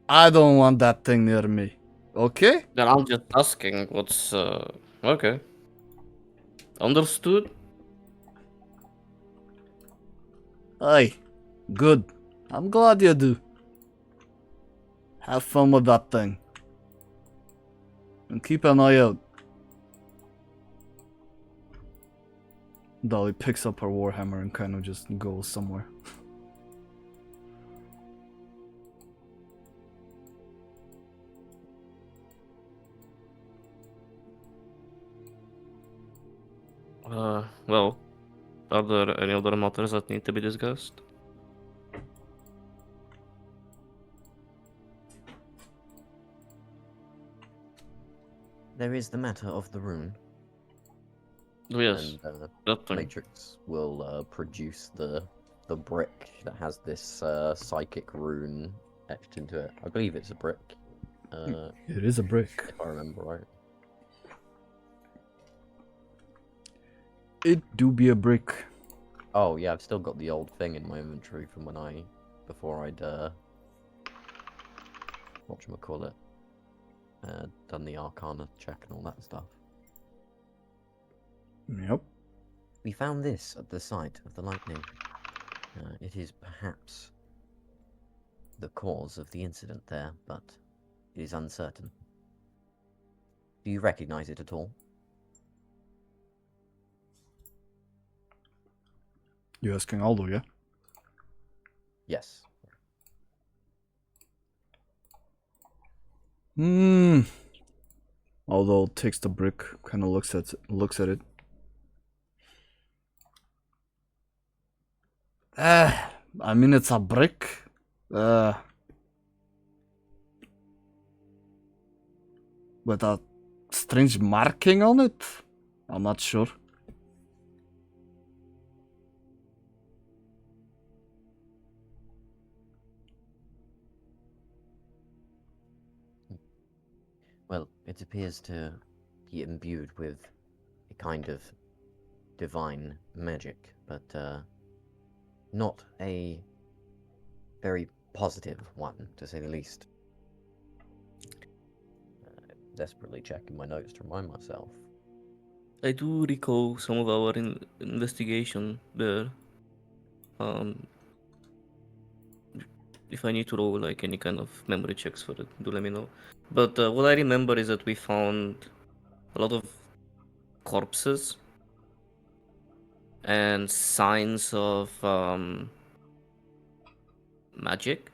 I don't want that thing near me. Okay? Then I'm just asking what's okay. Understood? Aye. Good. I'm glad you do. Have fun with that thing. And keep an eye out. Dolly picks up her warhammer and kind of just goes somewhere. Well, are there any other matters that need to be discussed? There is the matter of the rune. Oh, yes, And that thing. Matrix will produce the brick that has this psychic rune etched into it. I believe it's a brick. It is a brick. If I remember right. It do be a brick. Oh yeah, I've still got the old thing in my inventory from before I'd whatchamacallit, done the Arcana check and all that stuff. Yep. We found this at the site of the lightning. It is perhaps the cause of the incident there, but it is uncertain. Do you recognize it at all? You asking Aldo, yeah? Yes. Aldo takes the brick, kind of looks at it. I mean, it's a brick. With a strange marking on it? I'm not sure. Well, it appears to be imbued with a kind of divine magic, but not a very positive one, to say the least. Desperately checking my notes to remind myself. I do recall some of our investigation there. If I need to roll like any kind of memory checks for it, do let me know. But what I remember is that we found a lot of corpses and signs of magic.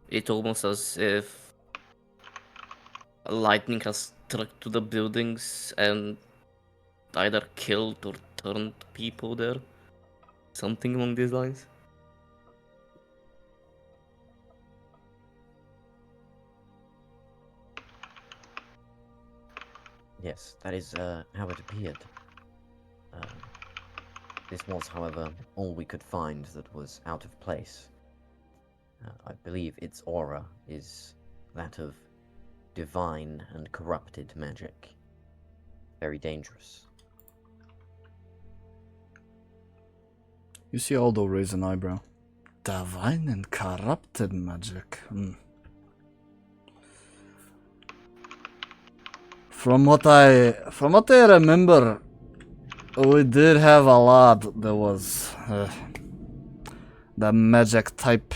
It's almost as if lightning has struck to the buildings and either killed or turned people there. Something along these lines. Yes, that is how it appeared. This was, however, all we could find that was out of place. I believe its aura is that of divine and corrupted magic. Very dangerous. You see Ogddo raise an eyebrow. Divine and corrupted magic. From what I remember, we did have a lad that was the magic type.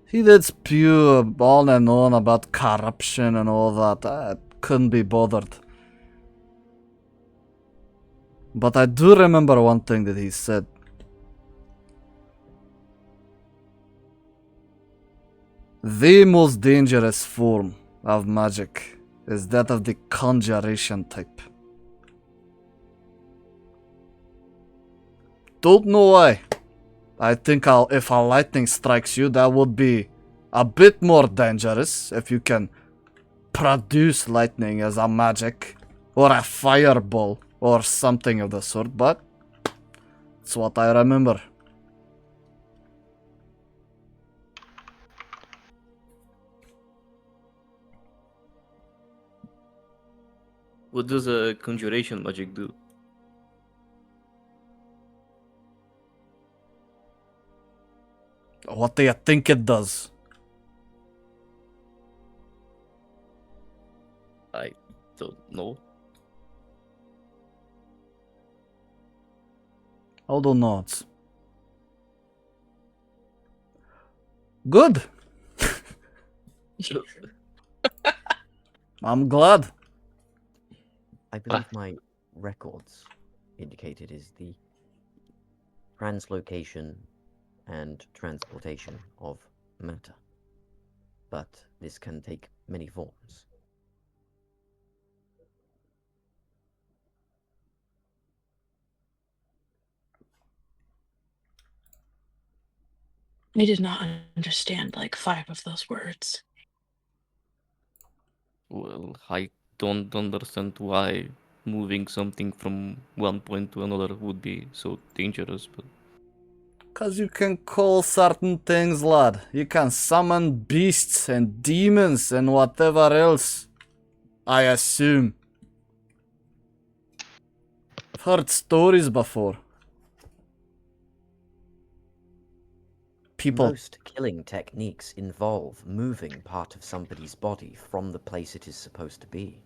He did spew on and on about corruption and all that. I couldn't be bothered. But I do remember one thing that he said. The most dangerous form of magic is that of the conjuration type. Don't know why. I think if a lightning strikes you, that would be a bit more dangerous if you can produce lightning as a magic or a fireball or something of the sort, but it's what I remember. What does a conjuration magic do? What do you think it does? I don't know. Ogddo nods. Good. I'm glad. I believe my records indicated is the translocation and transportation of matter. But this can take many forms. I did not understand like 5 of those words. Well, I don't understand why moving something from one point to another would be so dangerous, but... Cause you can call certain things, lad. You can summon beasts and demons and whatever else. I assume. I've heard stories before. People. Most killing techniques involve moving part of somebody's body from the place it is supposed to be.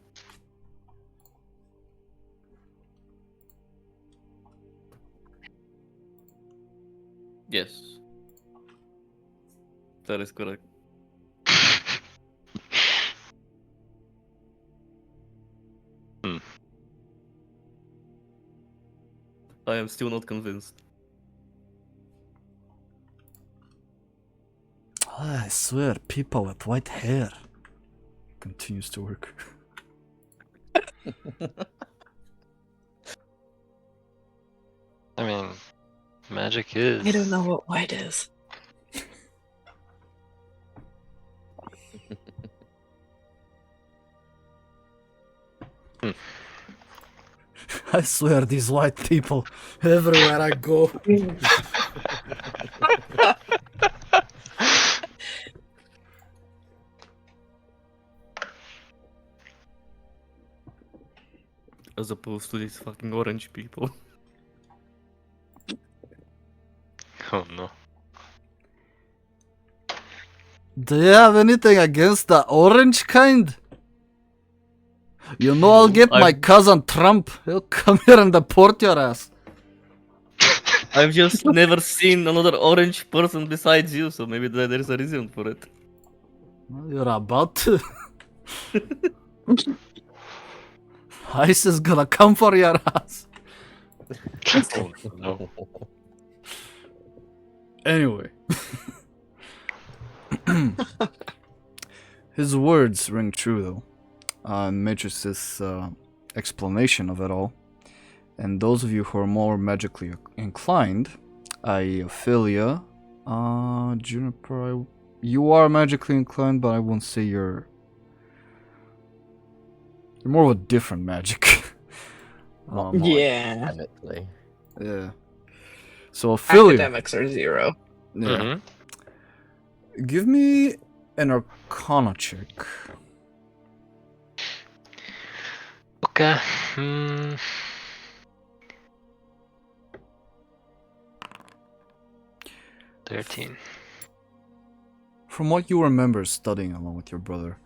Yes. That is correct. I am still not convinced. I swear, people with white hair. Continues to work. I mean, magic is. I don't know what white is. I swear, these white people, everywhere I go. As opposed to these fucking orange people. Oh no. Do you have anything against the orange kind? You know I'll get my cousin Trump. He'll come here and deport your ass. I've just never seen another orange person besides you, so maybe there's a reason for it. Well, you're about to. ICE is gonna come for your ass. Oh, no. Anyway. His words ring true, though. Matrix's explanation of it all. And those of you who are more magically inclined, i.e. Aphelia, Juniper, you are magically inclined, but I won't say you're more of a different magic. Not Yeah. academically. Yeah. So Aphelia, Academics are 0. yeah. Mm-hmm. Give me an Arcana check. Okay. 13. From what you remember studying along with your brother,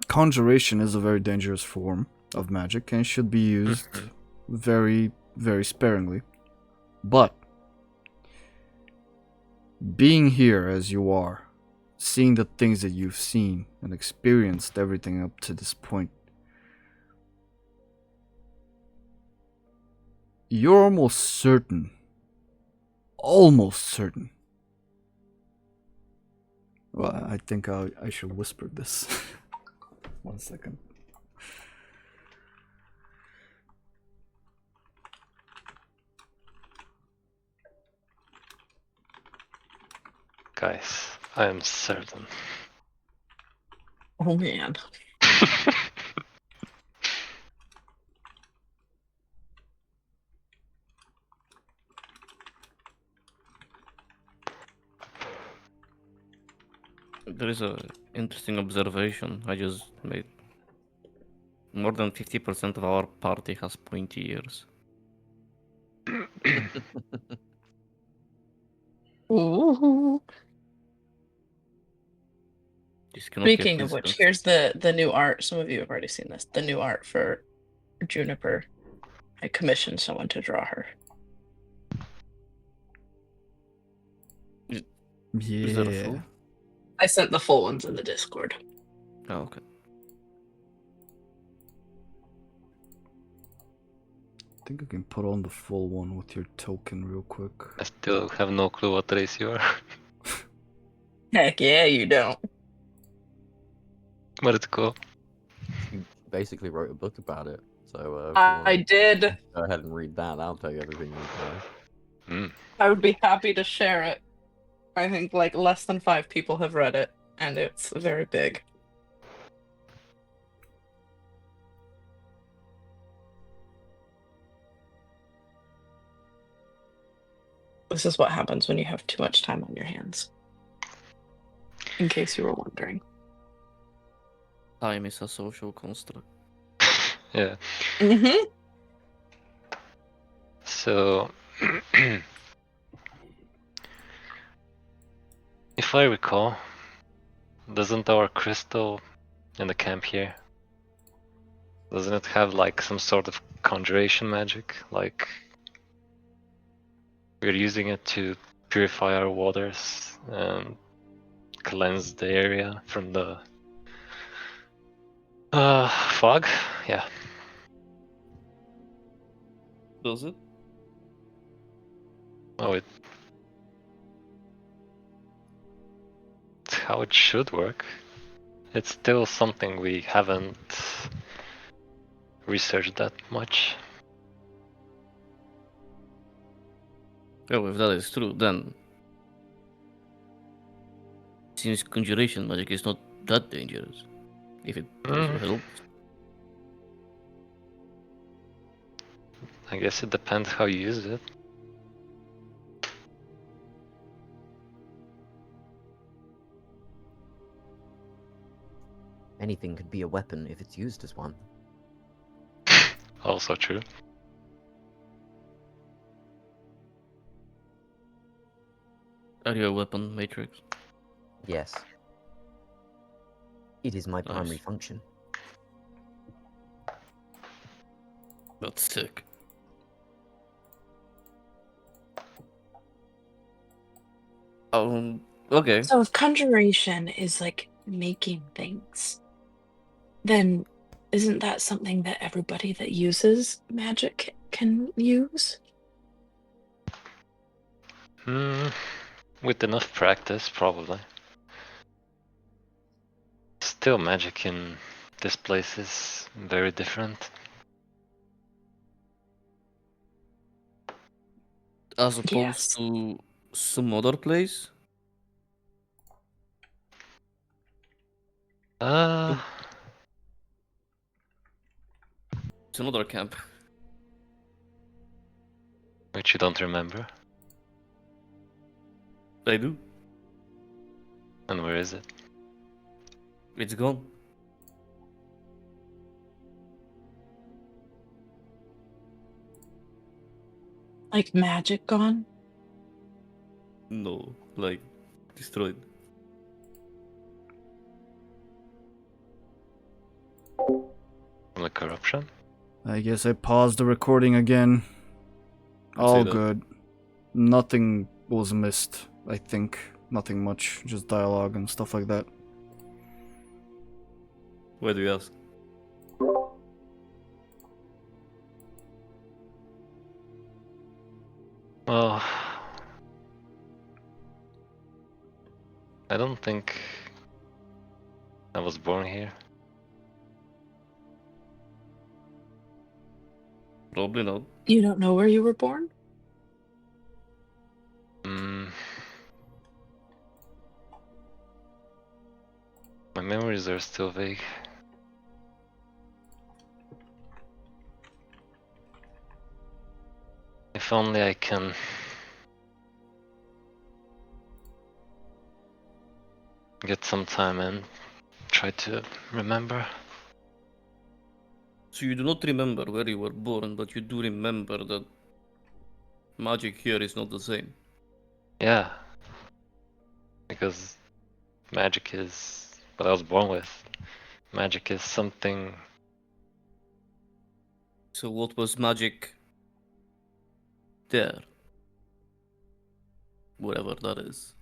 conjuration is a very dangerous form of magic and should be used very, very sparingly. But being here as you are, seeing the things that you've seen and experienced everything up to this point, you're almost certain. Well, I think I should whisper this. 1 second. Guys, I am certain. Oh man. There is a interesting observation I just made. More than 50% of our party has pointy ears. Ooh. This cannot be a Speaking of which, coincidence. here's the new art. Some of you have already seen this. The new art for Juniper. I commissioned someone to draw her. Is that a Yeah. full? I sent the full ones in the Discord. Oh, okay. I think I can put on the full one with your token real quick. I still have no clue what race you are. Heck yeah, you don't. But it's cool. You basically wrote a book about it. So if you I wanna did. go ahead and read that. That'll tell you everything you need to know. I would be happy to share it. I think like less than 5 people have read it, and it's very big. This is what happens when you have too much time on your hands. In case you were wondering. Time is a social construct. Yeah. Mm-hmm. So, if I recall, doesn't our crystal in the camp here, doesn't it have like some sort of conjuration magic? Like we're using it to purify our waters and cleanse the area from the fog? Yeah. Does it? Oh, it's how it should work. It's still something we haven't researched that much. Oh, if that is true, then since conjuration magic is not that dangerous, if it also helps. I guess it depends how you use it. Anything could be a weapon if it's used as one. Also true. Are you a weapon, Matrix? Yes. It is my primary Nice. function. That's sick. Okay. So if conjuration is like making things, then isn't that something that everybody that uses magic can use? With enough practice, probably. Still, magic in this place is very different. As opposed Yes. to some other place? It's another camp. Which you don't remember. I do. And where is it? It's gone. Like magic gone? No, like destroyed. From the corruption? I guess I paused the recording again. All that. good. Nothing was missed, I think. Nothing much, just dialogue and stuff like that. Why do you ask? Well, I don't think I was born here. Probably not. You don't know where you were born? My memories are still vague. If only I can get some time and try to remember. So you do not remember where you were born, but you do remember that magic here is not the same. Yeah. Because magic is what I was born with. Magic is something. So what was magic there? Whatever that is.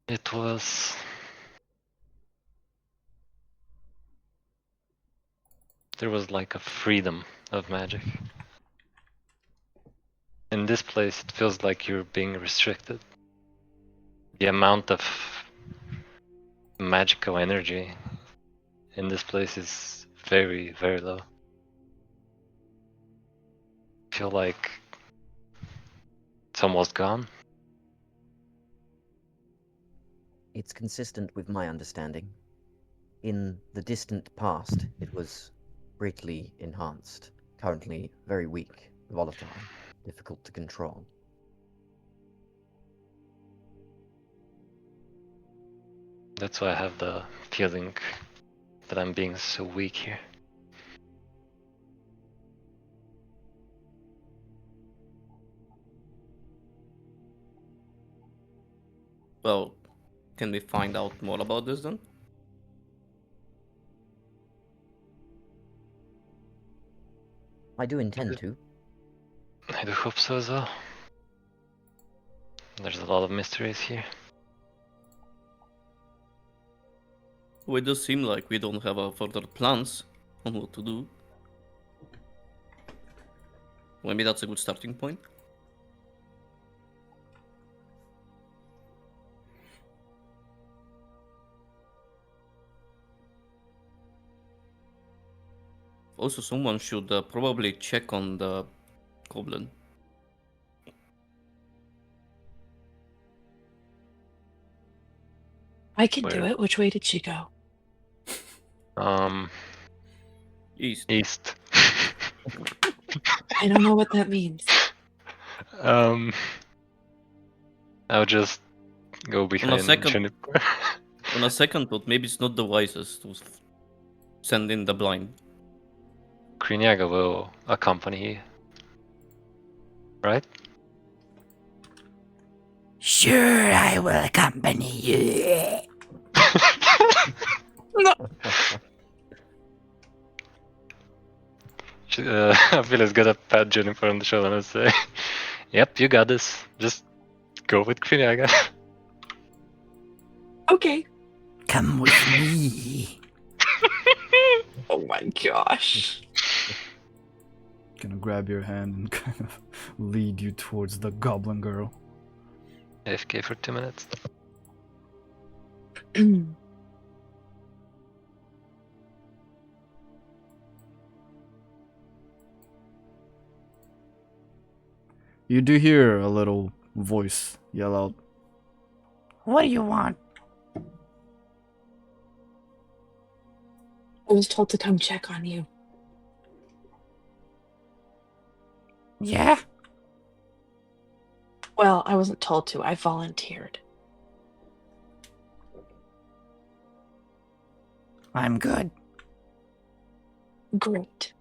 It was. There was like a freedom of magic. In this place, it feels like you're being restricted. The amount of magical energy in this place is very, very low. I feel like it's almost gone. It's consistent with my understanding. In the distant past, it was greatly enhanced. Currently very weak, volatile, difficult to control. That's why I have the feeling that I'm being so weak here. Well, can we find out more about this then? I do intend to. I do hope so as well. There's a lot of mysteries here. Well, it does seem like we don't have further plans on what to do. Maybe that's a good starting point. Also, someone should probably check on the goblin. I can do Where? it. Which way did she go? East. East. I don't know what that means. I'll just go behind second- Juniper. On a second thought, maybe it's not the wisest to send in the blind. Kreenyaga will accompany you. Right? Sure, I will accompany you. Aphelia's gonna pat Juniper on the shoulder and say, "Yep, you got this. Just go with Kreenyaga. Okay. Come with me. Oh my gosh. Gonna grab your hand and kind of lead you towards the goblin girl. AFK for 2 minutes. You do hear a little voice yell out, What do you want? I was told to come check on you. Yeah? Well, I wasn't told to. I volunteered. I'm good. Great.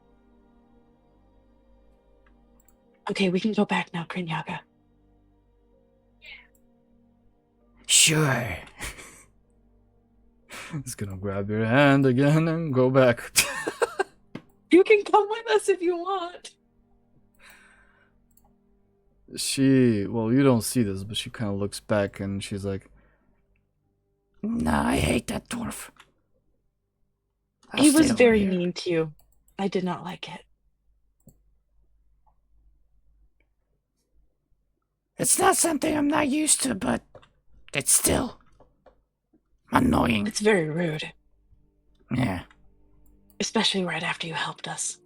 Okay, we can go back now, Kreenyaga. Sure. He's gonna grab your hand again and go back. You can come with us if you want. Well, you don't see this, but she kind of looks back and she's like, Nah, I hate that dwarf. I'll He stay was over very here. mean to you. I did not like it. It's not something I'm not used to, but it's still annoying. It's very rude, Yeah. especially right after you helped us.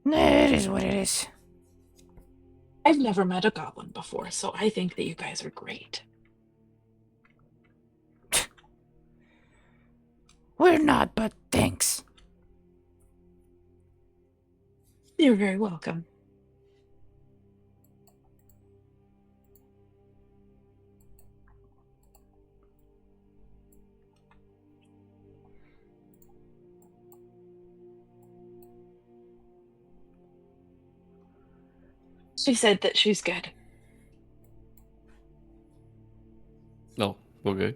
It is what it is. I've never met a goblin before, so I think that you guys are great. We're not, but thanks. You're very welcome. She said that she's good. No, okay.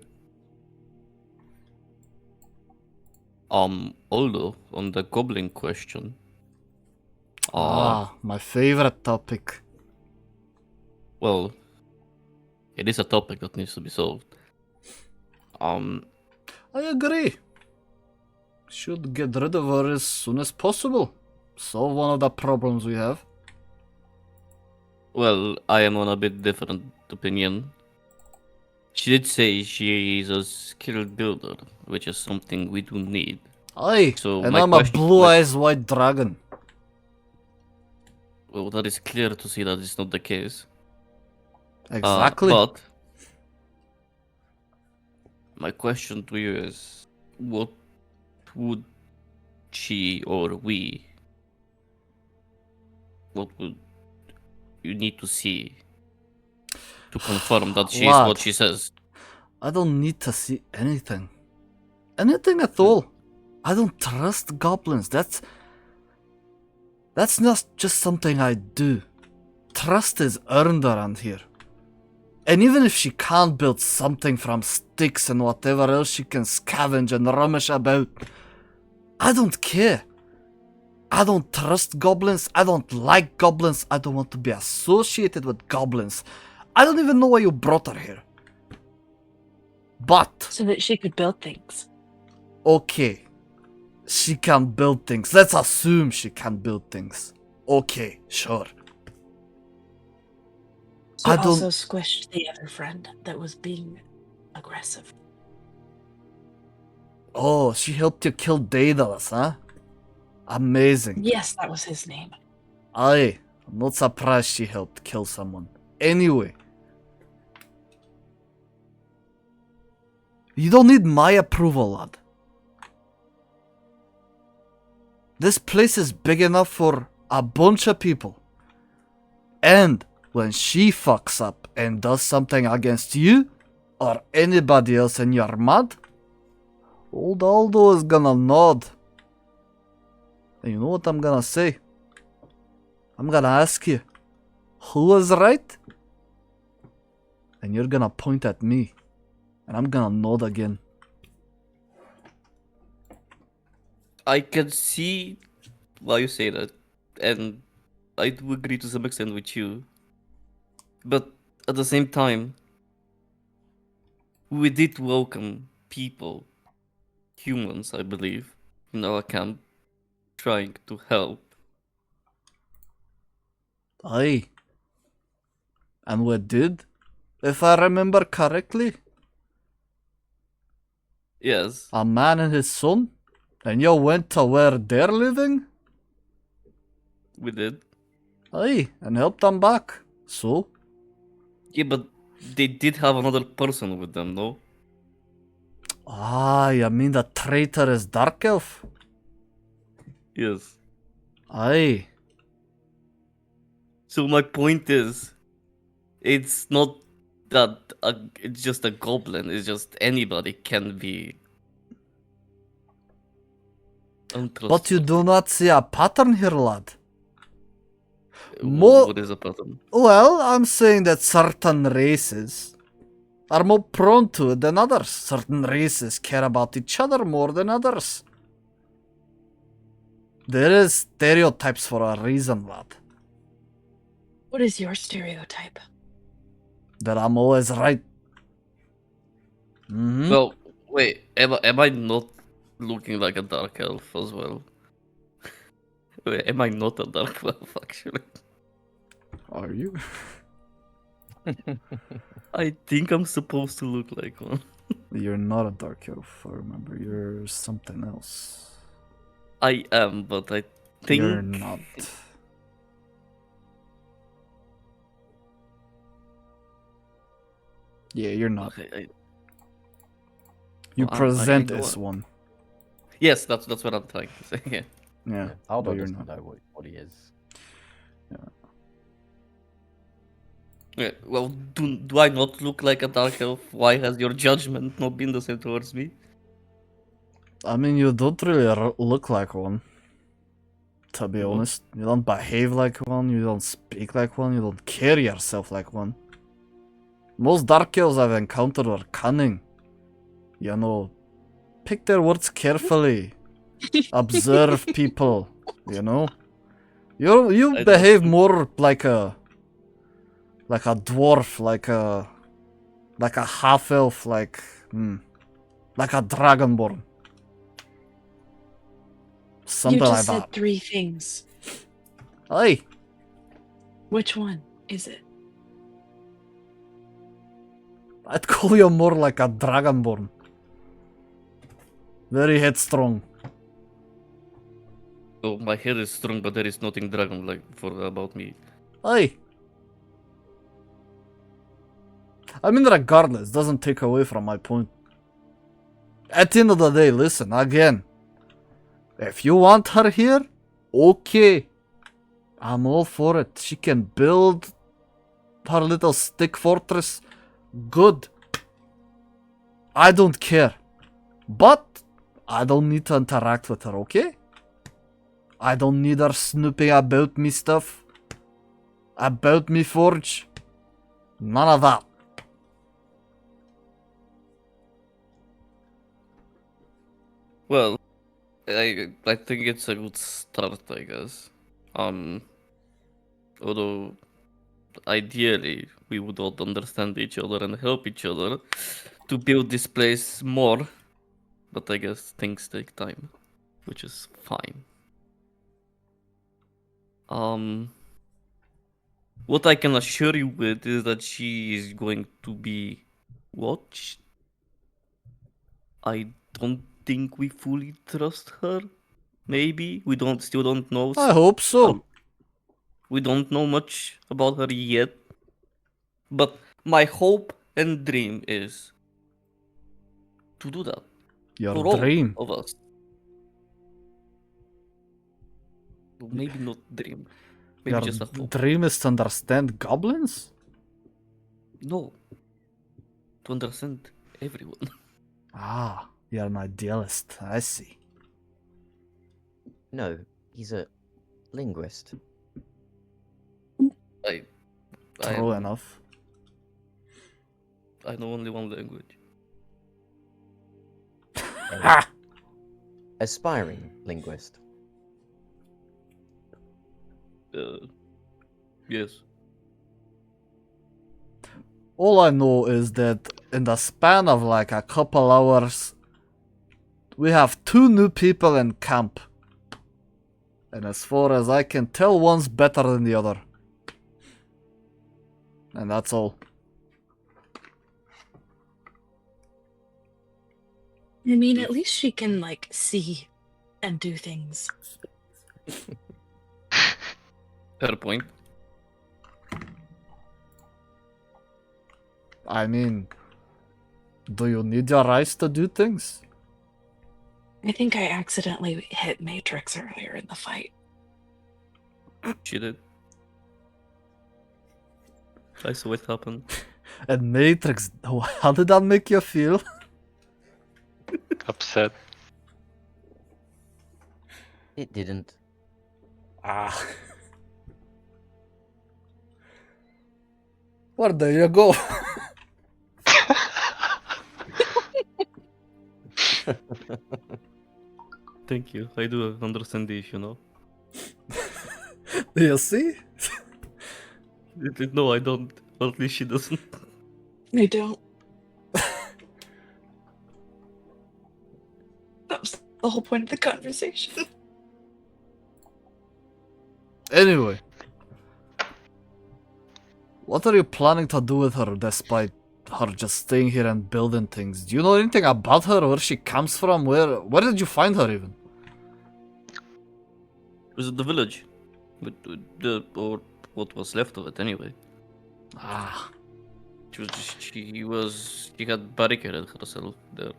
Although on the goblin question, my favorite topic. well, it is a topic that needs to be solved. I agree. Should get rid of her as soon as possible. Solve one of the problems we have. Well, I am on a bit different opinion. She did say she is a skilled builder, which is something we do need. Aye, So and my I'm a question- blue-eyes white dragon. Well, that is clear to see that is not the case. Exactly. But my question to you is, what would she or we, what would you need to see to confirm that she is Lad. what she says? I don't need to see anything. Anything at all. I don't trust goblins. That's not just something I do. Trust is earned around here. And even if she can't build something from sticks and whatever else she can scavenge and rummage about, I don't care. I don't trust goblins. I don't like goblins. I don't want to be associated with goblins. I don't even know why you brought her here. But, So that she could build things. okay, she can build things. Let's assume she can build things. Okay, sure. She I don't- also squished the other friend that was being aggressive. Oh, she helped you kill Daedalus, huh? Amazing. Yes, that was his name. Aye, I'm not surprised she helped kill someone. Anyway. You don't need my approval, lad. This place is big enough for a bunch of people. And when she fucks up and does something against you, or anybody else in your mud, old Ogddo is gonna nod. And you know what I'm gonna say? I'm gonna ask you, who was right? And you're gonna point at me. And I'm gonna nod again. I can see why you say that, and I do agree to some extent with you. But at the same time, we did welcome people, humans, I believe, in our camp, trying to help. Aye. And we did, if I remember correctly. Yes, A man and his son? And you went to where they're living? we did. Aye, and helped them back. So? Yeah, but they did have another person with them, no? Ah, you mean the traitorous Dark Elf? Yes. Aye. So my point is, it's not that it's just a goblin. It's just anybody can be But you do not see a pattern here, lad. What is a pattern? Well, I'm saying that certain races are more prone to it than others. Certain races care about each other more than others. There is stereotypes for a reason, lad. What is your stereotype? That I'm always right. Mm-hmm. Well, wait, am I not looking like a dark elf as well? Wait, am I not a dark elf actually? Are you? I think I'm supposed to look like one. You're not a dark elf, I remember. You're something else. I am, but I think You're not. Yeah, you're not. Okay, You Well, I present know as it. one. yes, that's what I'm trying to say. Yeah. Yeah, Aldo but you're doesn't not. know what he is. Yeah. Well, do I not look like a dark elf? Why has your judgment not been the same towards me? I mean, you don't really look like one. To be What? honest, you don't behave like one, you don't speak like one, you don't carry yourself like one. Most dark elves I've encountered are cunning. You know, pick their words carefully. Observe people, you know. You I behave don't- more like a dwarf, like a half elf, like a dragonborn. Something you like just said that. 3 things. Aye. Which one is it? I'd call you more like a dragonborn. Very headstrong. Oh, my hair is strong, but there is nothing dragon-like about me. Aye. I mean, regardless, doesn't take away from my point. At the end of the day, listen, again. If you want her here, okay. I'm all for it. She can build her little stick fortress. Good. I don't care. But I don't need to interact with her, okay? I don't need her snooping about me stuff. About me forge. None of that. Well, I think it's a good start, I guess. Although ideally we would all understand each other and help each other to build this place more, but I guess things take time, which is fine. What I can assure you with is that she is going to be watched. I don't think we fully trust her. Maybe we still don't know. I hope so. We don't know much about her yet. But my hope and dream is to do that Your for dream. all of us. Well, maybe not dream. Maybe Your just a hope. dream is to understand goblins? No. To understand everyone. Ah, you're an idealist. I see. No, he's a linguist. True enough. I know only one language. Ha! Aspiring linguist. Yes. All I know is that in the span of like a couple hours, we have 2 new people in camp. And as far as I can tell, one's better than the other. And that's all. I mean, at least she can, like, see and do things. Fair point. I mean, do you need your eyes to do things? I think I accidentally hit Matrix earlier in the fight. She did. I saw it happen. And Matrix, how did that make you feel? Upset. It didn't. Ah. Well, there you go. Thank you. I do understand the issue now. You see? No, I don't. Or at least she doesn't. I don't. That was the whole point of the conversation. Anyway. What are you planning to do with her despite her just staying here and building things? Do you know anything about her? Where she comes from? Where did you find her even? It was at the village. Or what was left of it anyway. Ah. She had barricaded herself there.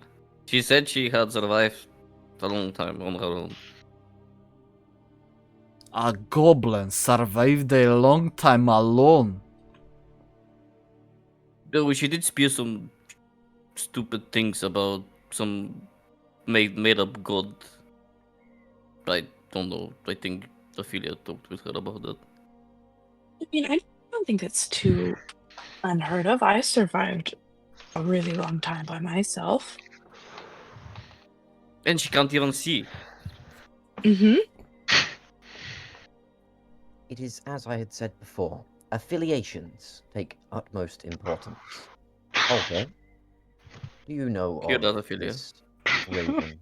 She said she had survived a long time on her own. A goblin survived a long time alone. Though she did spew some stupid things about some made up god. I don't know. I think Aphelia talked with her about that. I mean, I don't think that's too unheard of. I survived a really long time by myself. And she can't even see. Mm-hmm. It is as I had said before. Affiliations take utmost importance. Okay. Do you know Hear of that, Aphelia? this raven?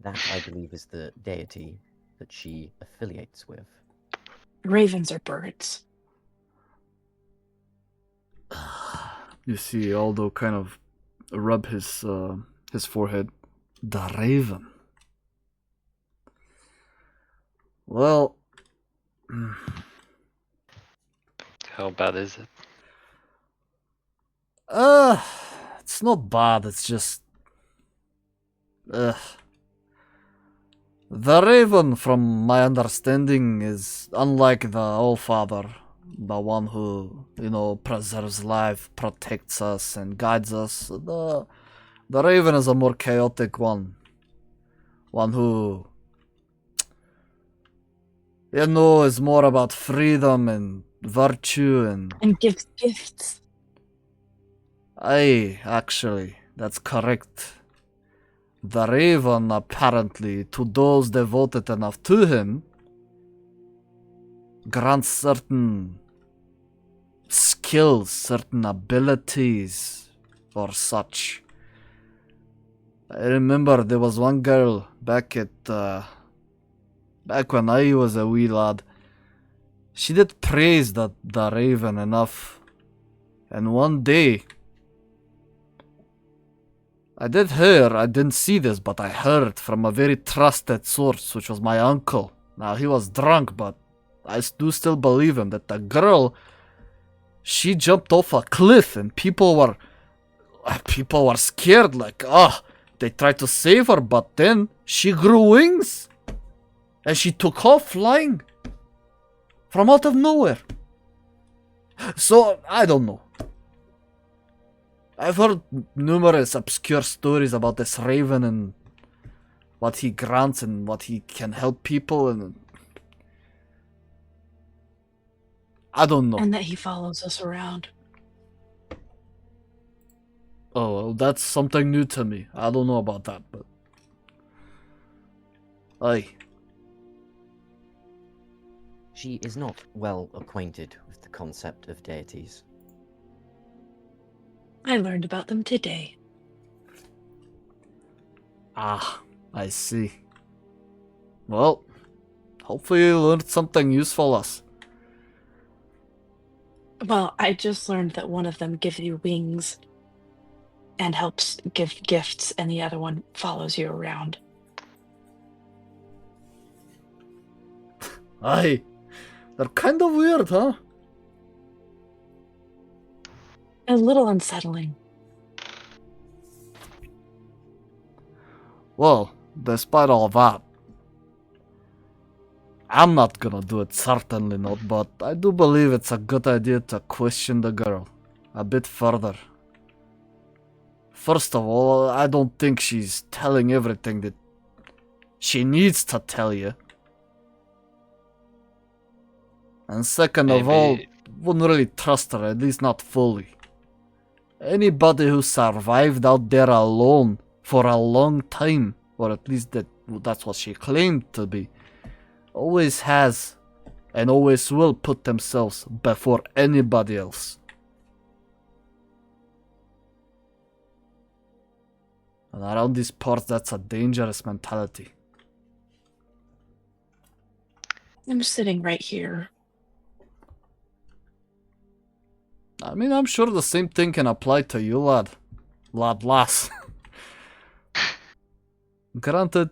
That, I believe, is the deity that she affiliates with. Ravens are birds. You see Ogddo kind of rub his forehead. The raven. Well, How bad is it? it's not bad. It's just, the raven, from my understanding, is unlike the All-Father, the one who, preserves life, protects us, and guides us. The raven is a more chaotic one. One who, is more about freedom and virtue And gives gifts. Aye, actually, that's correct. The raven, apparently, to those devoted enough to him, grants certain skills, certain abilities, or such. I remember there was one girl back when I was a wee lad. She did praise the raven enough, and one day, I didn't see this, but I heard from a very trusted source, which was my uncle. Now, he was drunk, but I do still believe him, that the girl, she jumped off a cliff, and people were scared, like, they tried to save her, but then she grew wings, and she took off flying from out of nowhere. So, I don't know. I've heard numerous obscure stories about this raven and what he grants and what he can help people, and I don't know. And that he follows us around. Oh, well, that's something new to me. I don't know about that, but aye. She is not well acquainted with the concept of deities. I learned about them today. Ah, I see. Well, hopefully you learned something useful us. Well, I just learned that one of them gives you wings and helps give gifts, and the other one follows you around. Aye, they're kind of weird, huh? A little unsettling. Well, despite all that, I'm not gonna do it, certainly not, but I do believe it's a good idea to question the girl a bit further. First of all, I don't think she's telling everything that she needs to tell you. And second of all, Maybe- wouldn't really trust her, at least not fully. Anybody who survived out there alone for a long time, or at least that's what she claimed to be, always has and always will put themselves before anybody else. And around these parts, that's a dangerous mentality. I'm sitting right here. I mean, I'm sure the same thing can apply to you, lad. Lass. Granted,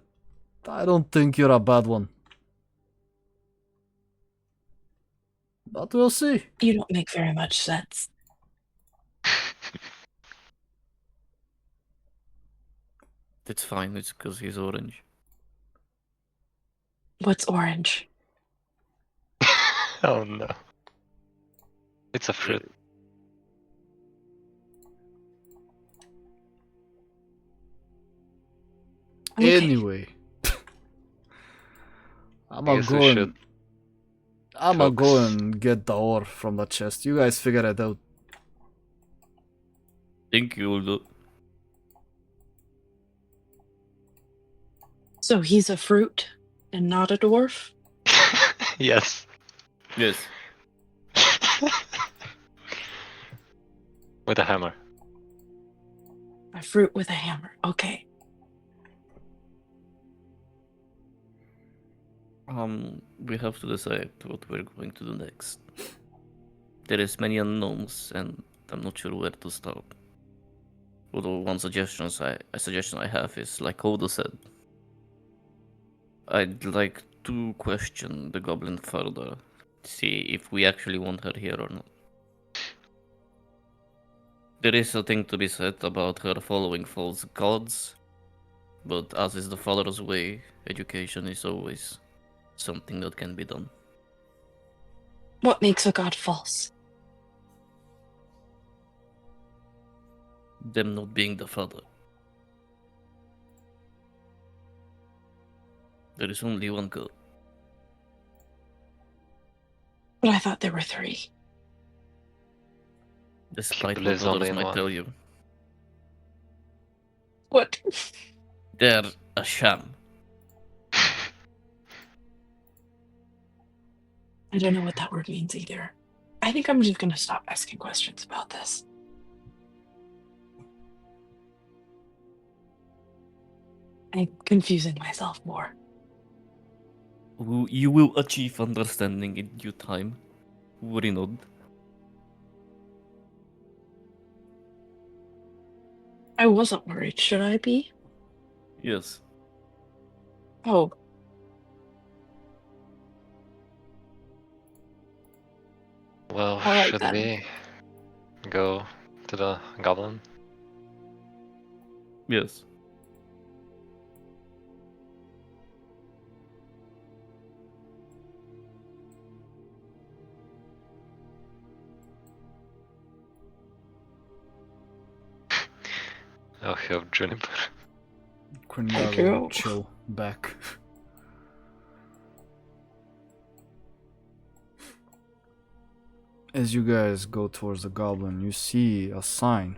I don't think you're a bad one. But we'll see. You don't make very much sense. It's fine, it's because he's orange. What's orange? Oh no. It's a fruit. Okay. Anyway. I guess we should I'ma go focus. and get the ore from the chest. You guys figure it out. Thank you, Ogddo. So he's a fruit and not a dwarf? Yes. Yes. With a hammer. A fruit with a hammer. Okay. We have to decide what we're going to do next. There is many unknowns, and I'm not sure where to start. Although one suggestion I have is, like Ogddo said, I'd like to question the goblin further, see if we actually want her here or not. There is a thing to be said about her following false gods, but as is the Father's way, education is always something that can be done. What makes a god false? Them not being the Father. There is only one God. But I thought there were three. Despite what believes only others in might one. tell you. What? They're a sham. I don't know what that word means either. I think I'm just going to stop asking questions about this. I'm confusing myself more. You will achieve understanding in due time. Worry not. I wasn't worried. Should I be? Yes. Oh. Well, All right, should then. we go to the goblin? Yes. Oh, you have Juniper. Kreenyaga you. will chill back. As you guys go towards the goblin, you see a sign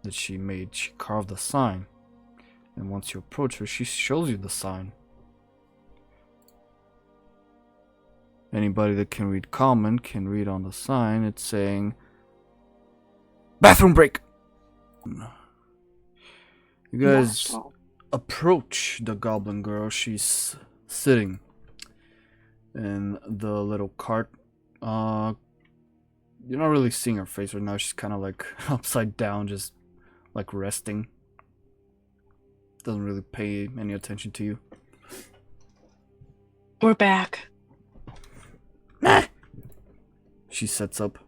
that she made. She carved a sign. And once you approach her, she shows you the sign. Anybody that can read common can read on the sign. It's saying bathroom break. You guys approach the goblin girl. She's sitting in the little cart. You're not really seeing her face right now. She's kind of like upside down, just like resting. Doesn't really pay any attention to you. We're back. She sets up.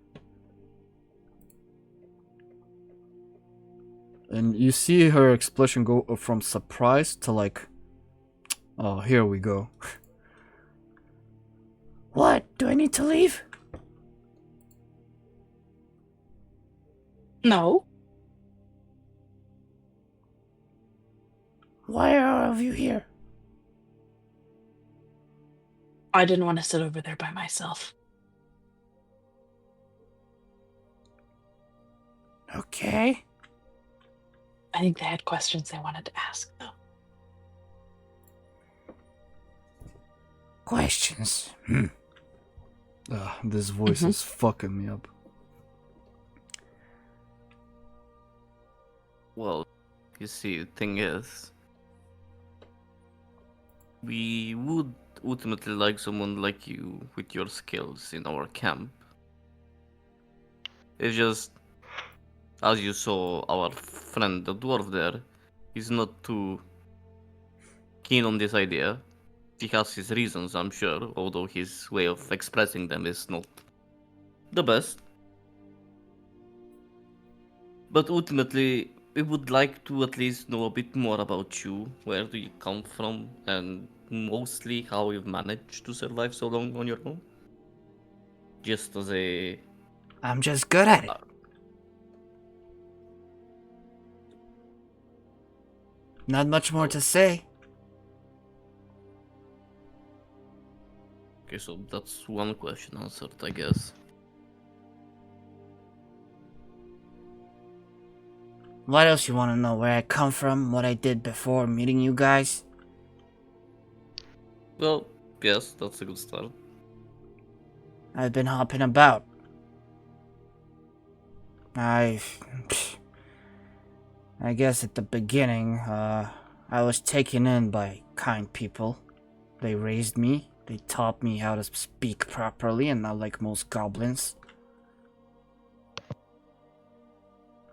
And you see her expression go from surprise to like, oh, here we go. What? Do I need to leave? No. Why are all of you here? I didn't want to sit over there by myself. Okay. I think they had questions they wanted to ask, though. Questions. This voice is fucking me up. Well, you see, the thing is, we would ultimately like someone like you with your skills in our camp. It's just, as you saw, our friend the dwarf there is not too keen on this idea. He has his reasons, I'm sure, although his way of expressing them is not the best. But ultimately, we would like to at least know a bit more about you. Where do you come from? And mostly how you've managed to survive so long on your own. Just as a... I'm just good at it. Not much more to say. Okay, so that's one question answered, I guess. What else you want to know? Where I come from? What I did before meeting you guys? Well, yes, that's a good start. I've been hopping about. I guess at the beginning, I was taken in by kind people. They raised me. They taught me how to speak properly and not like most goblins.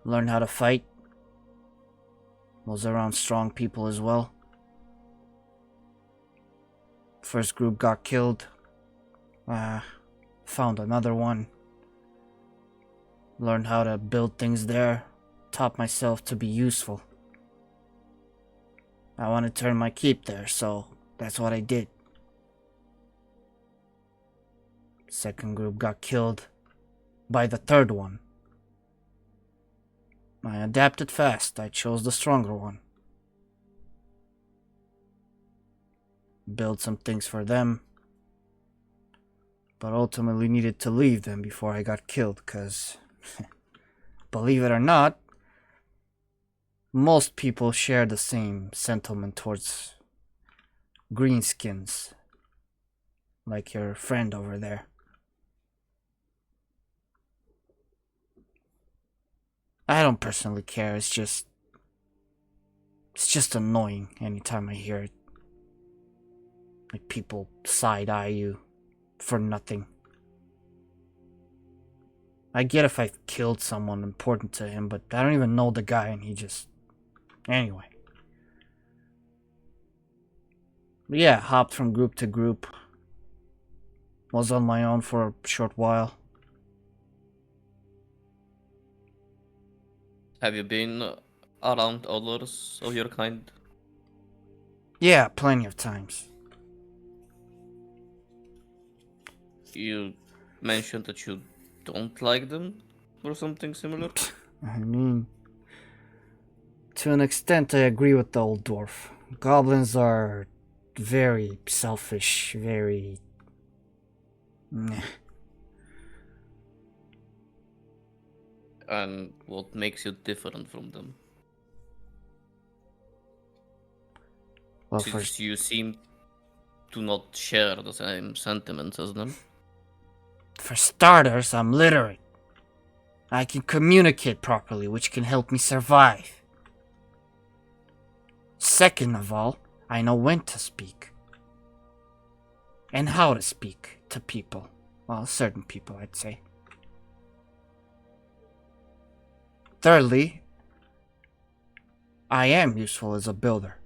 Learned how to fight. Was around strong people as well. First group got killed. Found another one. Learned how to build things there. Taught myself to be useful. I want to turn my keep there, so that's what I did. Second group got killed by the third one. I adapted fast. I chose the stronger one. Built some things for them. But ultimately needed to leave them before I got killed, because, believe it or not, most people share the same sentiment towards greenskins. Like your friend over there. I don't personally care, it's just annoying anytime I hear it. Like people side-eye you for nothing. I get if I killed someone important to him, but I don't even know the guy and he just... Anyway. But yeah, hopped from group to group. Was on my own for a short while. Have you been around others of your kind? Yeah, plenty of times. You mentioned that you don't like them or something similar? I mean, to an extent, I agree with the old dwarf. Goblins are very selfish, very... Meh. And what makes you different from them? Well, Since you seem do not share the same sentiments as them. For starters, I'm literate. I can communicate properly, which can help me survive. Second of all, I know when to speak. And how to speak to people. Well, certain people, I'd say. Thirdly, I am useful as a builder.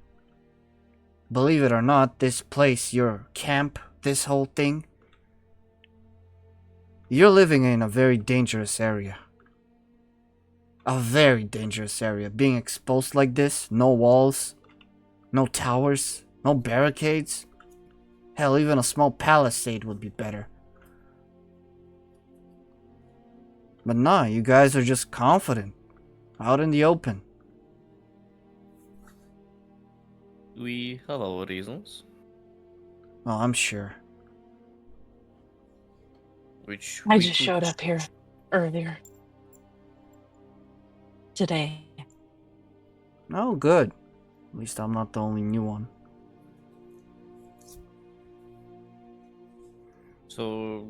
Believe it or not, this place, your camp, this whole thing, you're living in a very dangerous area. A very dangerous area. Being exposed like this, no walls, no towers, no barricades. Hell, even a small palisade would be better. But nah, you guys are just confident. Out in the open. We have our reasons, Oh, I'm sure. which I we just could- showed up here earlier. Today. Oh, good. At least I'm not the only new one. So,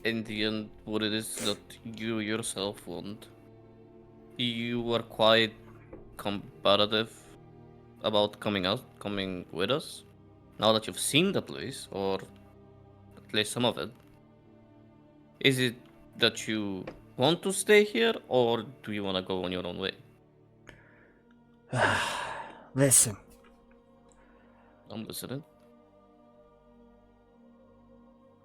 in the end, what it is that you yourself want, you are quite competitive about coming with us. Now that you've seen the place, or at least some of it, is it that you want to stay here, or do you want to go on your own way? Listen, I'm listening.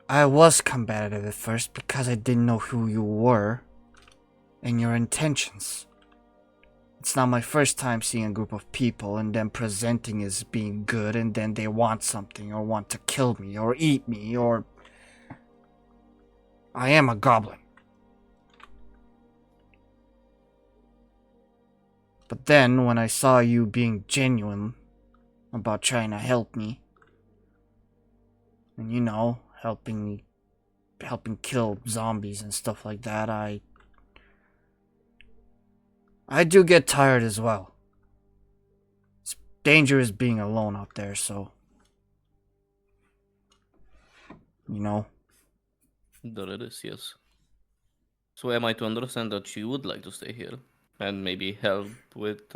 I was combative at first because I didn't know who you were and your intentions. It's not my first time seeing a group of people and them presenting as being good and then they want something or want to kill me or eat me or... I am a goblin. But then when I saw you being genuine about trying to help me, and you know, helping kill zombies and stuff like that, I do get tired as well. It's dangerous being alone out there, so... You know? There it is, yes. So am I to understand that you would like to stay here and maybe help with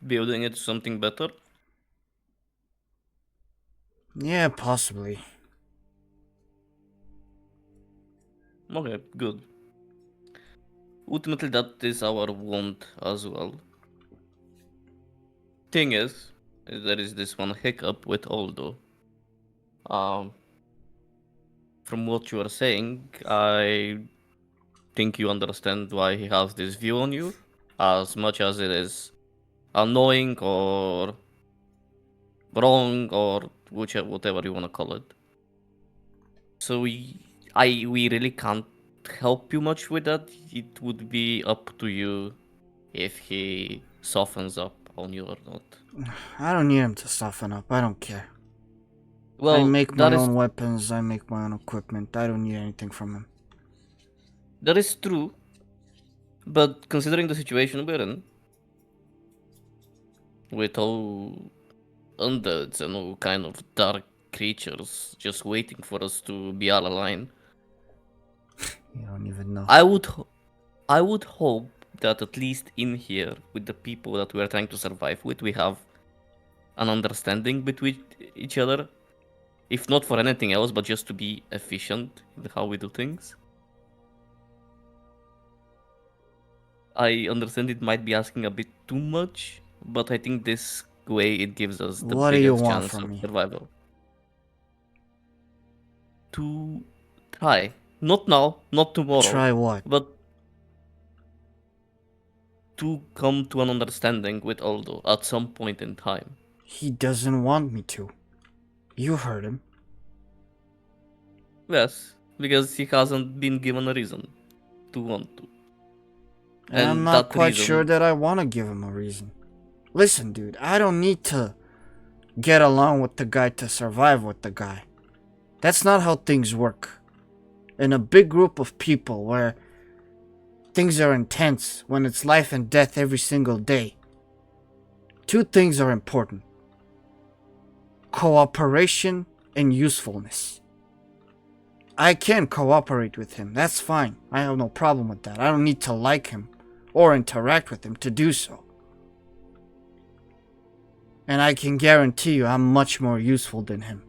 building it something better? Yeah, possibly. Okay, good. Ultimately, that is our want as well. Thing is, there is this one hiccup with Ogddo. From what you are saying, I think you understand why he has this view on you, as much as it is annoying or wrong or whatever you want to call it. So we really can't help you much with that. It would be up to you if he softens up on you or not. I don't need him to soften up. I don't care. Well, I make my that is own weapons. I make my own equipment. I don't need anything from him. that is true. But considering the situation we're in, with all undeads and all kind of dark creatures just waiting for us to be all aligned, You don't even know. I would hope that at least in here, with the people that we are trying to survive with, we have an understanding between each other. If not for anything else, but just to be efficient in how we do things. I understand it might be asking a bit too much, but I think this way it gives us the What do you biggest want chance from of me? survival. To try. Not now, not tomorrow. Try what? But to come to an understanding with Ogddo at some point in time. He doesn't want me to. You heard him. Yes, because he hasn't been given a reason to want to. And I'm And not that quite reason- sure that I want to give him a reason. Listen, dude, I don't need to get along with the guy to survive with the guy. That's not how things work. In a big group of people where things are intense, when it's life and death every single day, two things are important: cooperation and usefulness. I can cooperate with him, that's fine. I have no problem with that. I don't need to like him or interact with him to do so. And I can guarantee you I'm much more useful than him.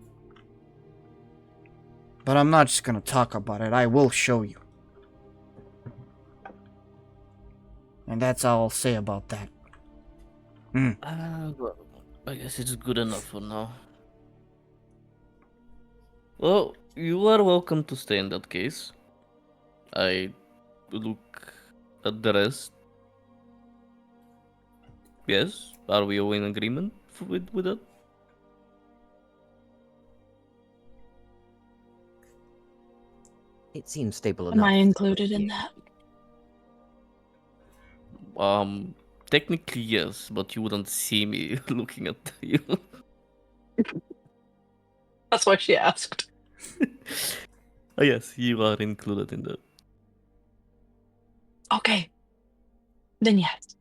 But I'm not just gonna talk about it, I will show you. And that's all I'll say about that. Well, I guess it's good enough for now. Well, you are welcome to stay in that case. I look at the rest. Yes, are we all in agreement with that? It seems stable Am enough. I included in that? Technically yes, but you wouldn't see me looking at you. That's why she asked. Oh, yes, you are included in that. Okay. Then yes.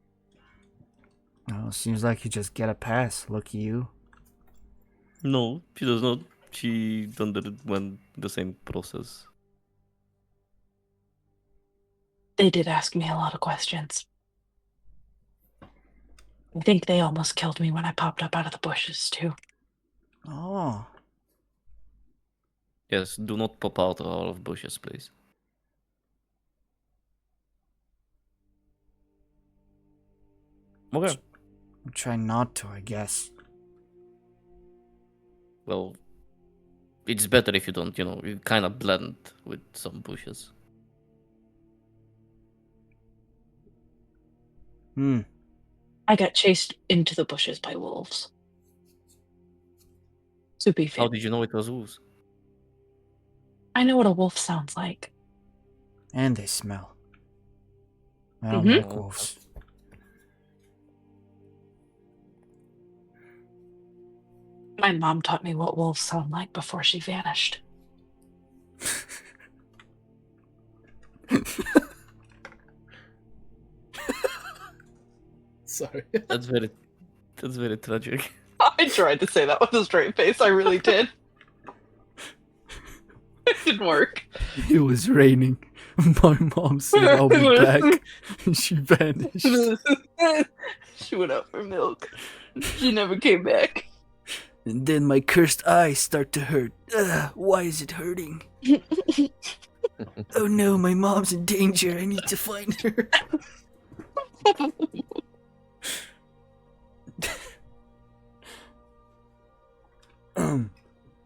Oh, seems like you just get a pass. Lucky you. No, she does not. She underwent the same process. They did ask me a lot of questions. I think they almost killed me when I popped up out of the bushes, too. Oh. Yes, do not pop out of bushes, please. Okay. I'll try not to, I guess. Well, it's better if you don't, you kind of blend with some bushes. I got chased into the bushes by wolves. Soupy How fan. did you know it was wolves? I know what a wolf sounds like. And they smell. I don't Mhm. like wolves. My mom taught me what wolves sound like before she vanished. Sorry. That's very tragic. I tried to say that with a straight face. I really did. It didn't work. It was raining. My mom said I'll be back. She vanished. She went out for milk. She never came back. And then my cursed eyes start to hurt. Why is it hurting? Oh no, my mom's in danger. I need to find her.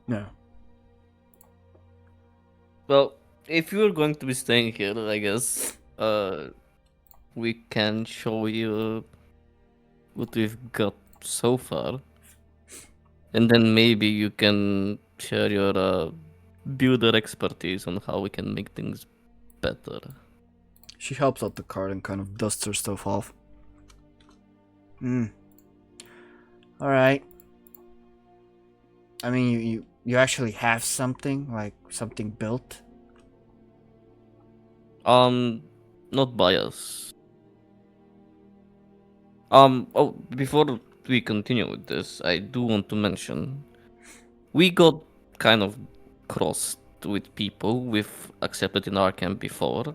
No. Well, if you're going to be staying here, I guess, we can show you what we've got so far. And then maybe you can share your builder expertise on how we can make things better. She helps out the cart and kind of dusts her stuff off. Alright. I mean, you actually have something? Like, something built? Not by us. Before we continue with this, I do want to mention we got kind of crossed with people we've accepted in our camp before,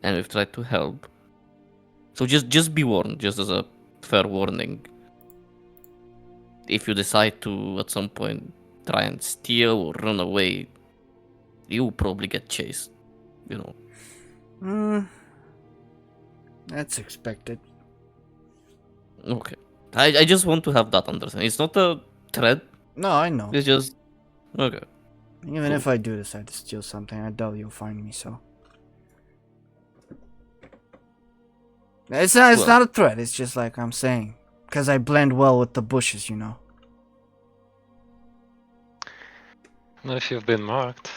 and we've tried to help. So just be warned, just as a fair warning. If you decide to at some point try and steal or run away, you'll probably get chased. That's expected. Okay. I just want to have that understanding. It's not a threat. No, I know. It's just okay. Even if I do decide to steal something, I doubt you'll find me, so. It's not a threat, it's just like I'm saying. Because I blend well with the bushes, you know. Not if you've been marked.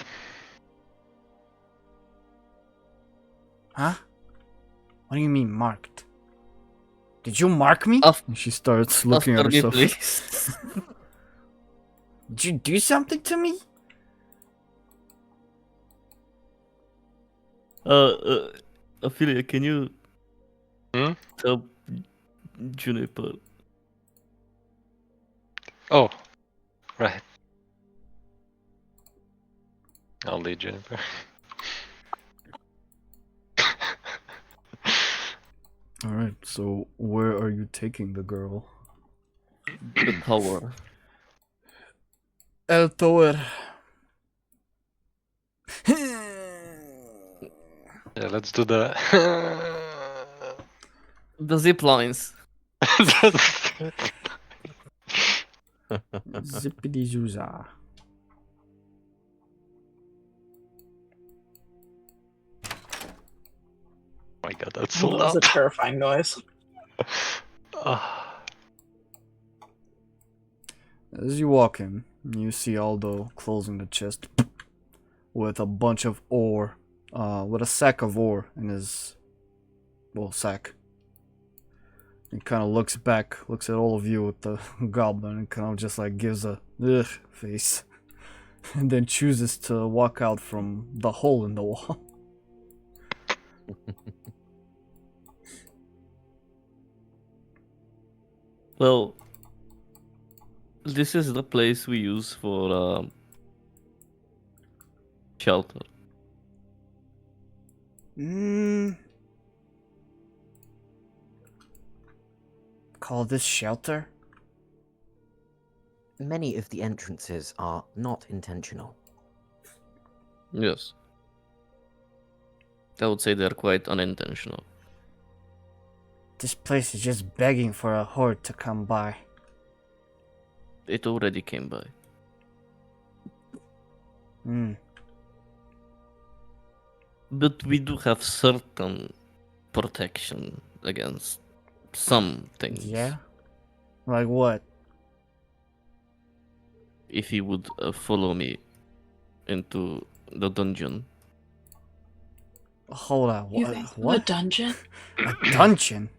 Huh? What do you mean marked? Did you mark me? And she starts looking at After me, herself. please. Did you do something to me? Aphelia, can you Hmm? tell Juniper? Oh, right. I'll lead Juniper. Alright, so where are you taking the girl? The tower. El Tower. Yeah, let's do the. The zip lines. Zippity zooza. Oh my god, that's so That was a loud. terrifying noise. Ah. As you walk in, you see Aldo closing the chest with a bunch of ore, with a sack of ore in his, sack. He kind of looks back, looks at all of you with the goblin, and kind of just like gives a ugh face, and then chooses to walk out from the hole in the wall. Well, this is the place we use for shelter. Call this shelter? Many of the entrances are not intentional. Yes. I would say they're quite unintentional. This place is just begging for a horde to come by. It already came by. But we do have certain protection against some things. Yeah? Like what? If you would follow me into the dungeon. Hold on, You what? think a What? dungeon? A dungeon?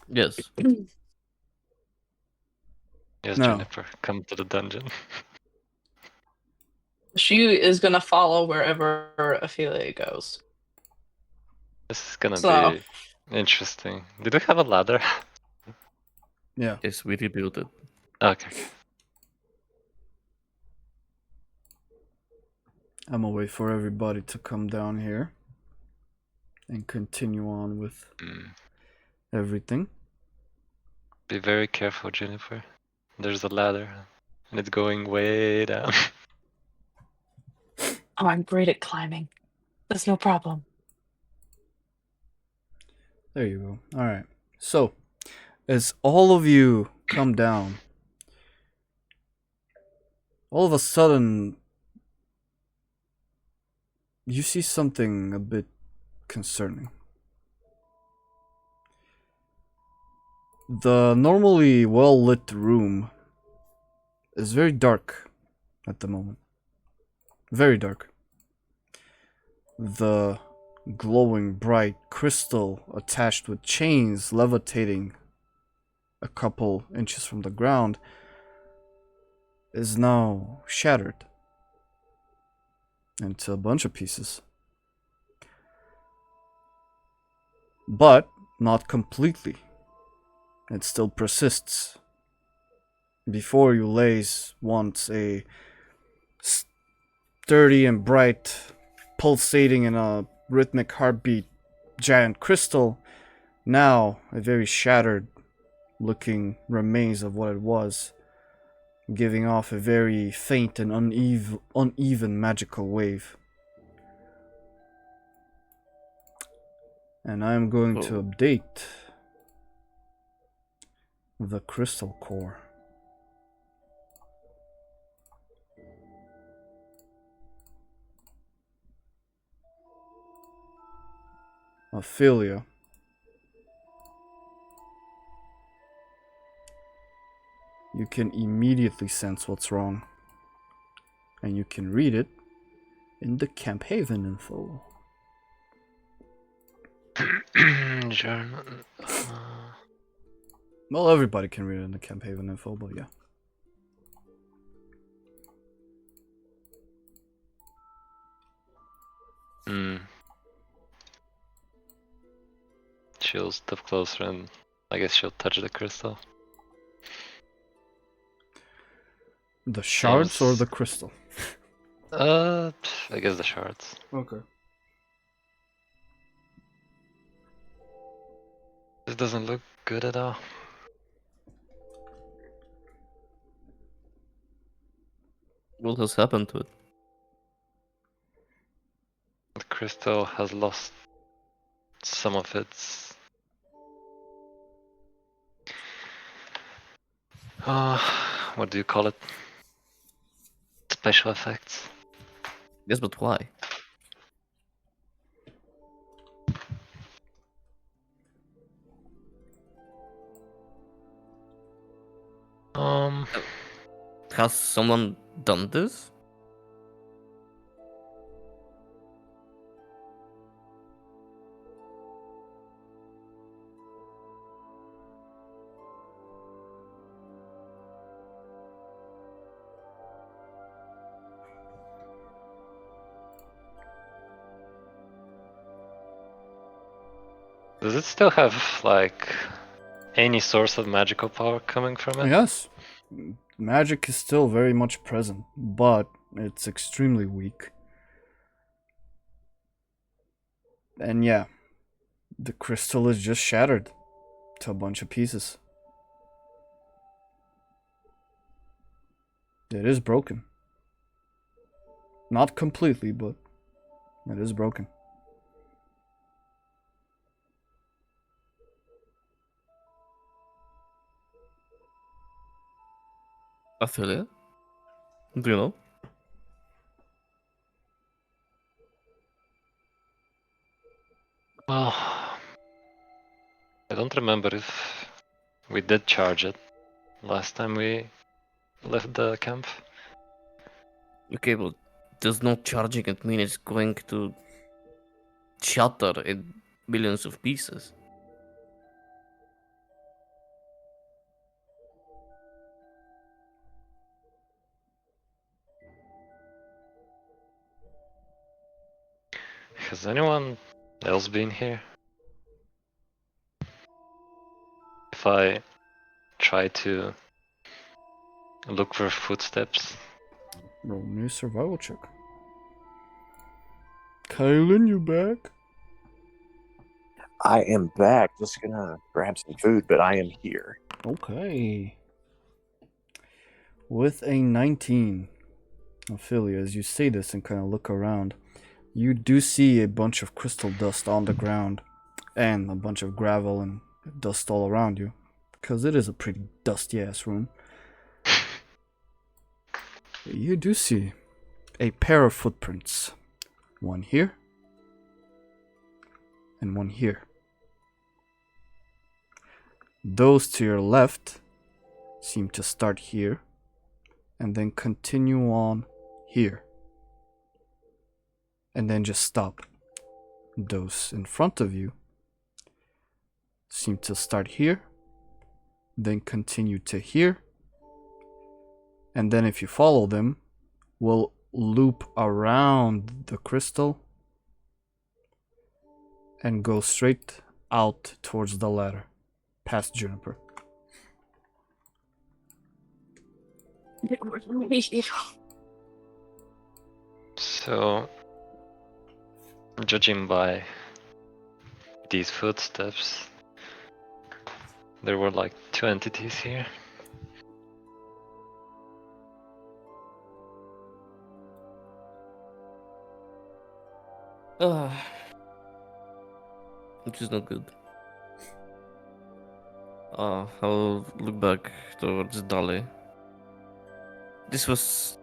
Yes. Yes, No. Juniper, come to the dungeon. She is gonna follow wherever Aphelia goes. This is gonna So, be interesting. Did we have a ladder? Yeah. Yes, we rebuilt it. Okay. I'm gonna wait for everybody to come down here and continue on with everything. Be very careful, Juniper. There's a ladder, and it's going way down. oh, I'm great at climbing. That's no problem. There you go. Alright. So, as all of you come down, all of a sudden, you see something a bit concerning. The normally well-lit room is very dark at the moment. Very dark. The glowing bright crystal attached with chains levitating a couple inches from the ground is now shattered into a bunch of pieces. But not completely. It still persists. Before you lays once a sturdy and bright, pulsating in a rhythmic heartbeat giant crystal, now a very shattered looking remains of what it was, giving off a very faint and uneven magical wave. And I am going to update the crystal core. Aphelia. You can immediately sense what's wrong. And you can read it in the Camp Haven info. Journal. Well, everybody can read it in the Camp Haven info, but yeah. she'll step closer and I guess she'll touch the crystal. The shards or Seems- the crystal? I guess the shards. Okay. This doesn't look good at all. What has happened to it? The crystal has lost some of its what do you call it? Special effects. Yes, but why? Um, Has someone done this? does it still have like any source of magical power coming from it? Yes. Magic is still very much present, but it's extremely weak. And yeah, the crystal is just shattered to a bunch of pieces. It is broken. Not completely, but it is broken. Aphelia? Do you know? Well, I don't remember if we did charge it last time we left the camp. Okay, but does not charging it mean it's going to shatter in billions of pieces? Has anyone else been here? If I try to look for footsteps, Roll me a survival check. Kylan, you back? I am back. Just gonna grab some food, but I am here. Okay. With a 19, Aphelia, as you say this and kind of look around, you do see a bunch of crystal dust on the ground and a bunch of gravel and dust all around you, because it is a pretty dusty ass room. You do see a pair of footprints. One here and one here. Those to your left seem to start here and then continue on here and then just stop. Those in front of you seem to start here, then continue to here, and then if you follow them, will loop around the crystal and go straight out towards the ladder, past Juniper. so judging by these footsteps, there were like two entities here. Which is not good. I'll look back towards Dolly. This is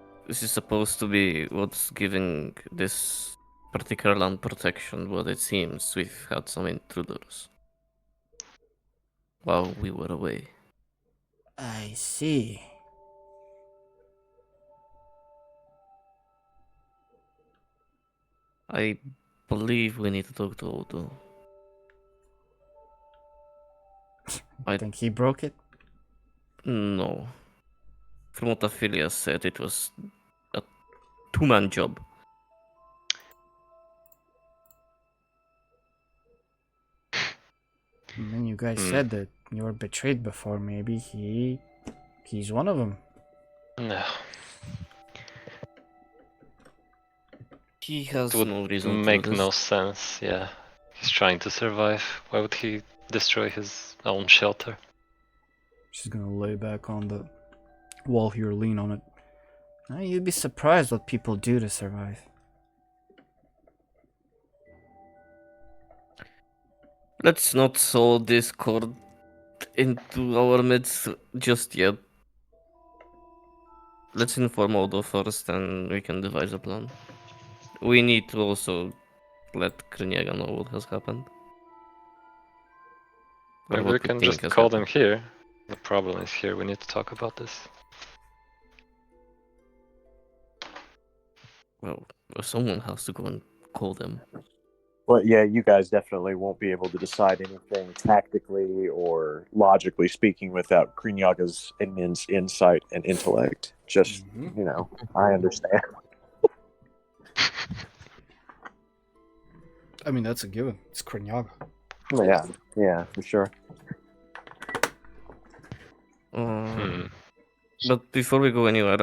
supposed to be what's giving this particular land protection, but it seems we've had some intruders while we were away. I see. I believe we need to talk to Ogddo. I think he broke it. No. From what Aphelia said, it was a two-man job. And you guys Hmm. said that you were betrayed before. Maybe he's one of them. No. He has It would no reason to do make this. no sense, yeah. He's trying to survive. Why would he destroy his own shelter? She's gonna lay back on the wall here, lean on it. You'd be surprised what people do to survive. Let's not sow discord into our midst just yet. Let's inform Ogddo first, and we can devise a plan. We need to also let Kreenyaga know what has happened. Or Maybe we what we can think just has call them happened. here. The problem is here, we need to talk about this. Well, someone has to go and call them. But yeah, you guys definitely won't be able to decide anything tactically or logically speaking without Kreenyaga's immense insight and intellect. Just, you know, I understand. I mean, that's a given. It's Kreenyaga. Yeah, for sure. But before we go anywhere,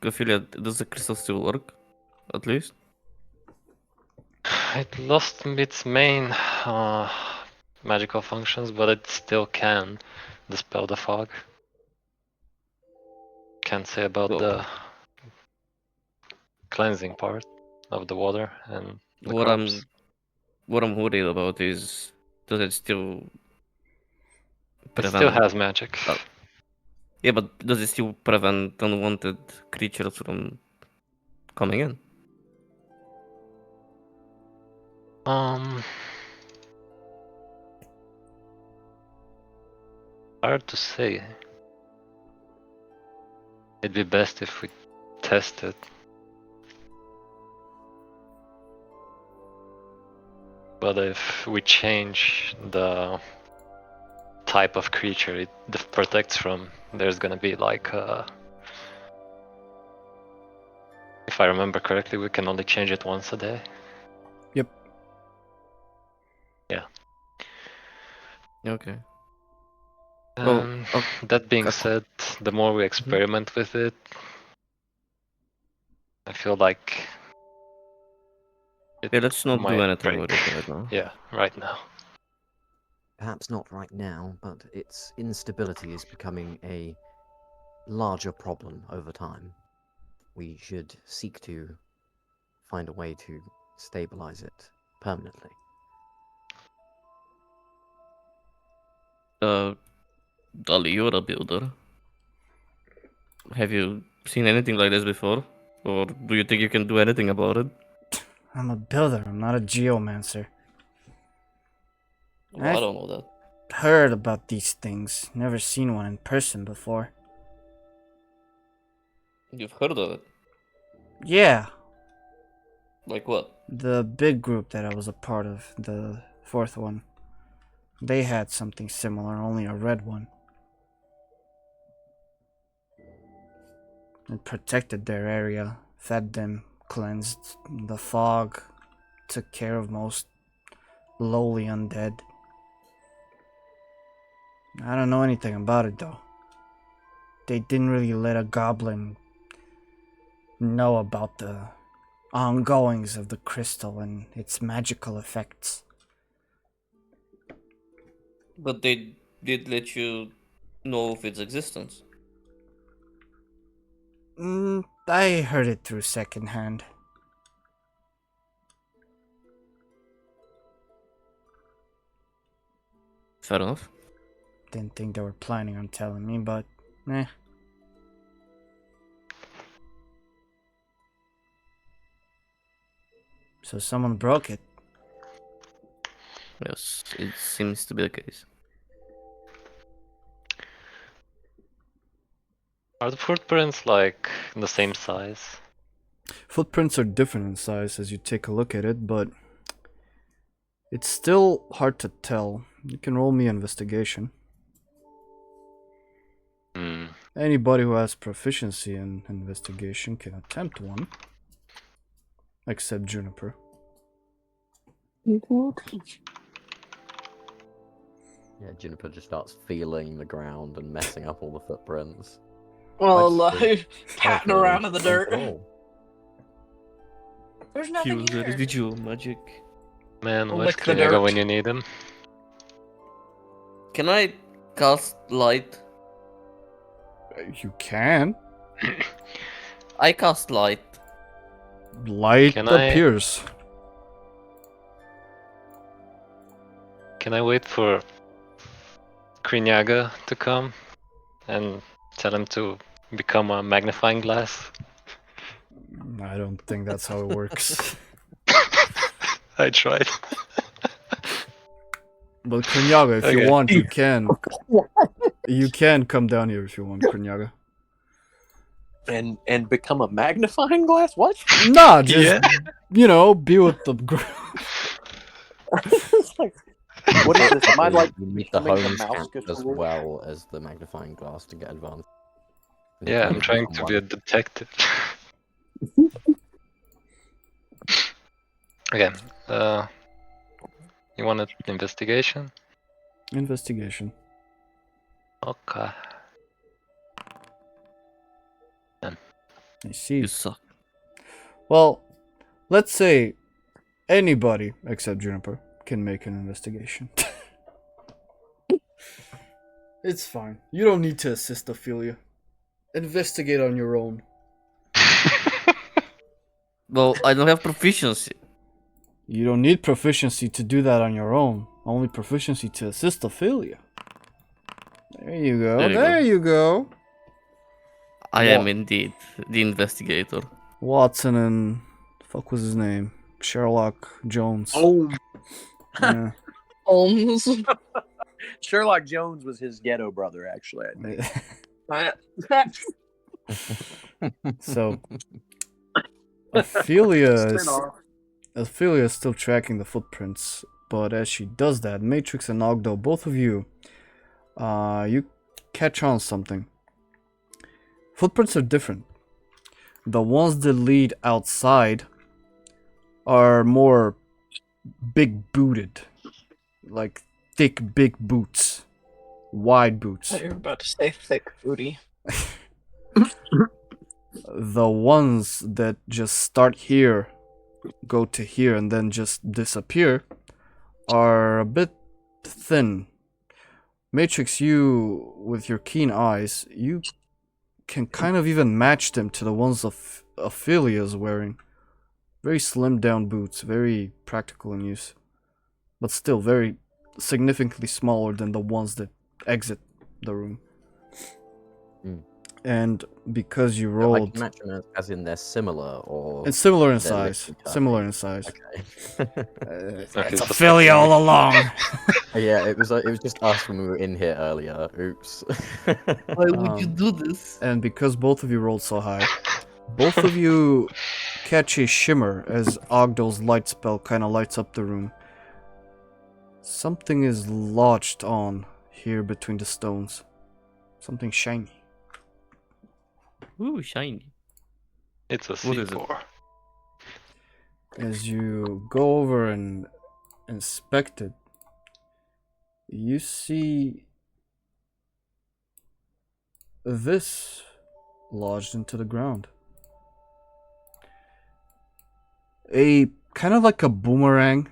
Aphelia, does the crystal still work? At least? It lost its main magical functions, but it still can dispel the fog. Can't say about Well, the cleansing part of the water and the what crops. I'm worried about is, does it still It still prevent? has magic. Yeah, but does it still prevent unwanted creatures from coming in? Hard to say. It'd be best if we test it. But if we change the type of creature it protects from, there's gonna be like if I remember correctly, we can only change it once a day. Yep. Yeah. Okay. Well, That being said, the more we experiment with it, I feel like it let's not do might anything break. with it right now. Yeah, right now. Perhaps not right now, but its instability is becoming a larger problem over time. We should seek to find a way to stabilize it permanently. Dali, you're a builder. Have you seen anything like this before? Or do you think you can do anything about it? I'm a builder, I'm not a geomancer. Well, I don't know that. Heard about these things, never seen one in person before. You've heard of it? Yeah, Like what? the big group that I was a part of, the fourth one. They had something similar, only a red one. It protected their area, fed them, cleansed the fog, took care of most lowly undead. I don't know anything about it though. They didn't really let a goblin know about the ongoings of the crystal and its magical effects. But they did let you know of its existence. I heard it through secondhand. Fair enough. Didn't think they were planning on telling me, but eh. So someone broke it. Yes, it seems to be the case. Are the footprints like the same size? Footprints are different in size as you take a look at it, but it's still hard to tell. You can roll me investigation. Anybody who has proficiency in investigation can attempt one. Except Juniper. Yeah, Juniper just starts feeling the ground and messing up all the footprints. Well, Like, patting okay, around in the nothing dirt. at all. There's nothing Feel the here. residual magic. Man, I'll where's lick the Kreenyaga dirt. when you need him? Can I cast light? You can. I cast light. Light Can I- appears. Can I wait for Kreenyaga to come and tell him to become a magnifying glass? I don't think that's how it works. I tried. But Kreenyaga, if you Okay. want, you can. You can come down here if you want, Kreenyaga. And become a magnifying glass? What? Nah, just Yeah. be with the group. It's like, what is this? Am I like You need the becoming the home mouse scan as control? well as the magnifying glass to get advanced. Yeah, I'm trying to be a detective. Okay. You want an investigation? Investigation. Okay. I see. You suck. Well, let's say anybody except Juniper can make an investigation. It's fine. You don't need to assist Aphelia. Investigate on your own. Well, I don't have proficiency. You don't need proficiency to do that on your own. Only proficiency to assist Aphelia. There you go. There you There go. you go. I What? am indeed the investigator. Watson and fuck was his name? Sherlock Jones. Oh, Yeah. Holmes. Sherlock Jones was his ghetto brother, actually. I think. So Aphelia Spin-off. is still tracking the footprints, but as she does that, Matrix and Ogddo, both of you, you catch on something. Footprints are different. The ones that lead outside are more big booted, like thick, big boots, wide boots. You're about to say thick booty. The ones that just start here, go to here, and then just disappear are a bit thin. Matrix, you, with your keen eyes, you can kind of even match them to the ones of Aphelia's wearing. Very slimmed down boots, very practical in use, but still very significantly smaller than the ones that exit the room. Mm. And because you I rolled... can match them as in they're similar, or It's similar in they're size. literally Similar in size. okay. It's Okay, so Aphelia all along. Yeah, it was just us when we were in here earlier. Oops. Why would you Um, do this? And because both of you rolled so high, both of you catch a shimmer as Ogdo's light spell kind of lights up the room. Something is lodged on here between the stones. Something shiny. Ooh, shiny. It's a What is it? C4. As you go over and inspect it, you see this lodged into the ground. A kind of like a boomerang.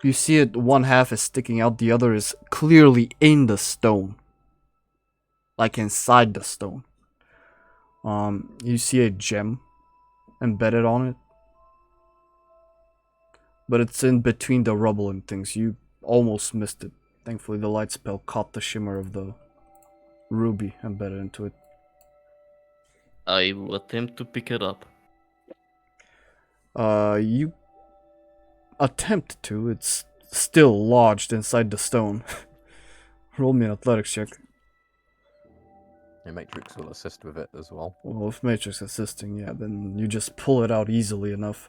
You see it, one half is sticking out, the other is clearly in the stone. Like inside the stone. You see a gem embedded on it. But it's in between the rubble and things. You almost missed it. Thankfully the light spell caught the shimmer of the ruby embedded into it. I will attempt to pick it up. You attempt to. It's still lodged inside the stone. Roll me an athletics check. Yeah, Matrix will assist with it as well. Well, if Matrix assisting, yeah, then you just pull it out easily enough.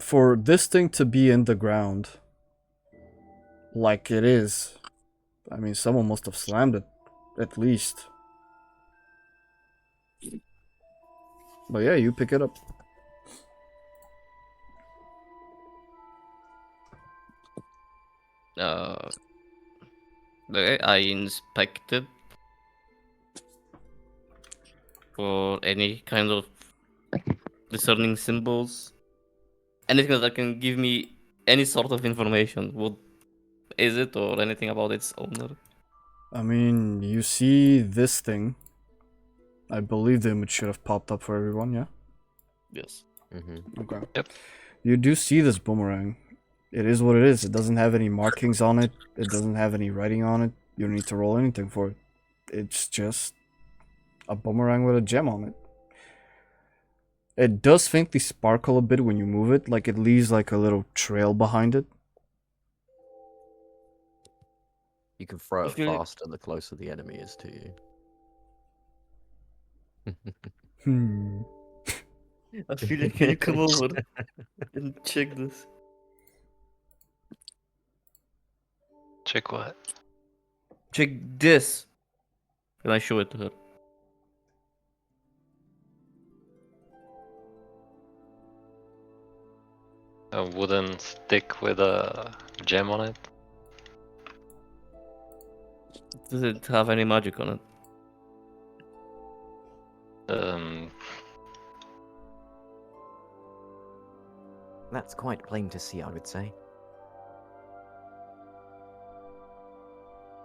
For this thing to be in the ground, like it is, I mean, someone must have slammed it, at least. But yeah, you pick it up. Uh, okay, I inspected for any kind of discerning symbols. Anything that can give me any sort of information. What is it or anything about its owner? I mean, you see this thing. I believe the image should have popped up for everyone, yeah? Yes. Mm-hmm. Okay. Yep. You do see this boomerang. It is what it is. It doesn't have any markings on it. It doesn't have any writing on it. You don't need to roll anything for it. It's just a boomerang with a gem on it. It does faintly sparkle a bit when you move it, like it leaves like a little trail behind it. You can throw I it feel like- faster the closer the enemy is to you. Aphelia, can you come over and check this? Check what? Check this. And I show it to her. A wooden stick with a gem on it? Does it have any magic on it? Um, That's quite plain to see, I would say.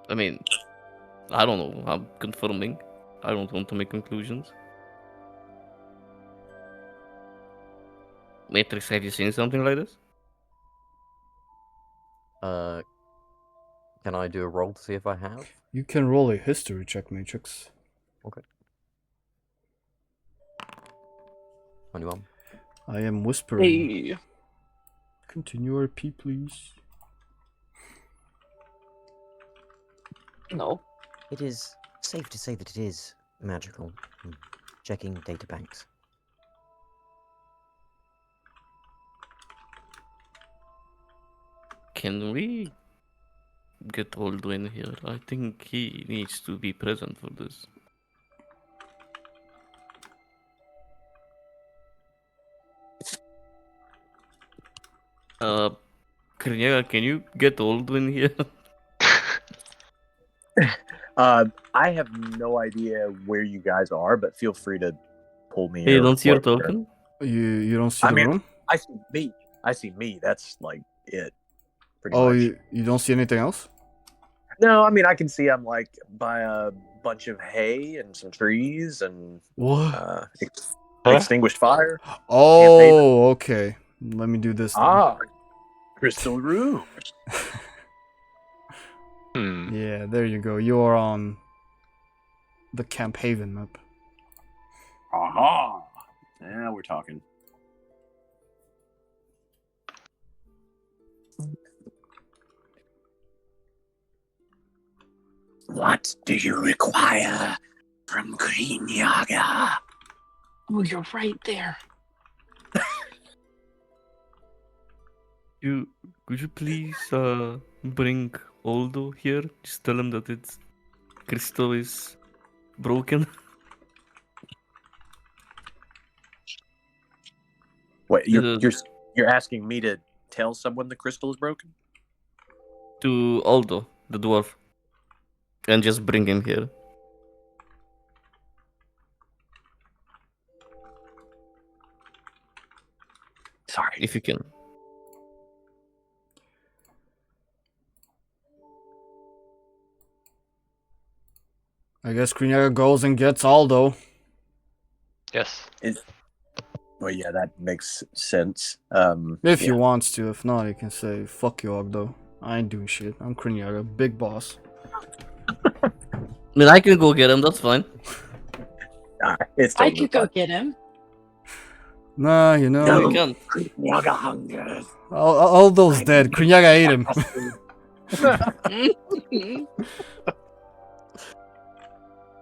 I mean, I don't know. I'm confirming. I don't want to make conclusions. Matrix, have you seen something like this? Can I do a roll to see if I have? You can roll a history check, Matrix. 21. I am whispering. Hey. Continue RP, please. No. It is safe to say that it is magical. Checking data banks. Can we get Ogddo in here? I think he needs to be present for this. Kreenyaga, can you get Ogddo in here? I have no idea where you guys are, but feel free to pull me. Hey, or don't see your whatever. token? You don't see I the mean, room? I see me. I see me. That's like it. Pretty Oh, much. you don't see anything else? No, I mean I can see I'm like by a bunch of hay and some trees and What? extinguished fire. Oh, okay. Let me do this then. Ah, crystal room. Yeah, there you go. You are on the Camp Haven map. Aha! Now we're talking. What do you require from Kreenyaga? Oh, you're right there. Could you please bring Ogddo here? Just tell him that its crystal is broken. Wait, Uh, you're asking me to tell someone the crystal is broken? to Ogddo, the dwarf, and just bring him here Sorry. if you can. I guess Kreenyaga goes and gets Aldo. yes. Well, yeah, that makes sense. If yeah. he wants to. If not, he can say, fuck you, Ogddo. I ain't doing shit. I'm Kreenyaga, big boss. I mean, I can go get him. That's fine. It's I totally could go fine. get him. Nah, you know, No, No. you can't. Kreenyaga hungers. Aldo's dead. Kreenyaga ate him.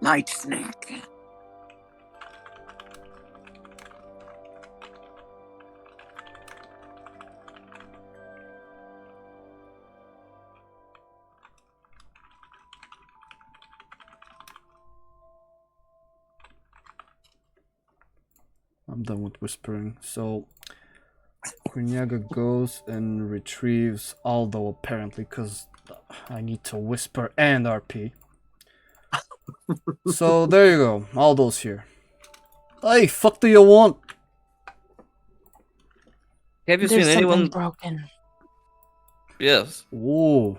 Night snack. I'm done with whispering. So, Kreenyaga goes and retrieves Aldo apparently, because I need to whisper and RP. So there you go, Aldo's here. Hey, fuck do you want? Have you There's seen something anyone? broken. Yes. Whoa.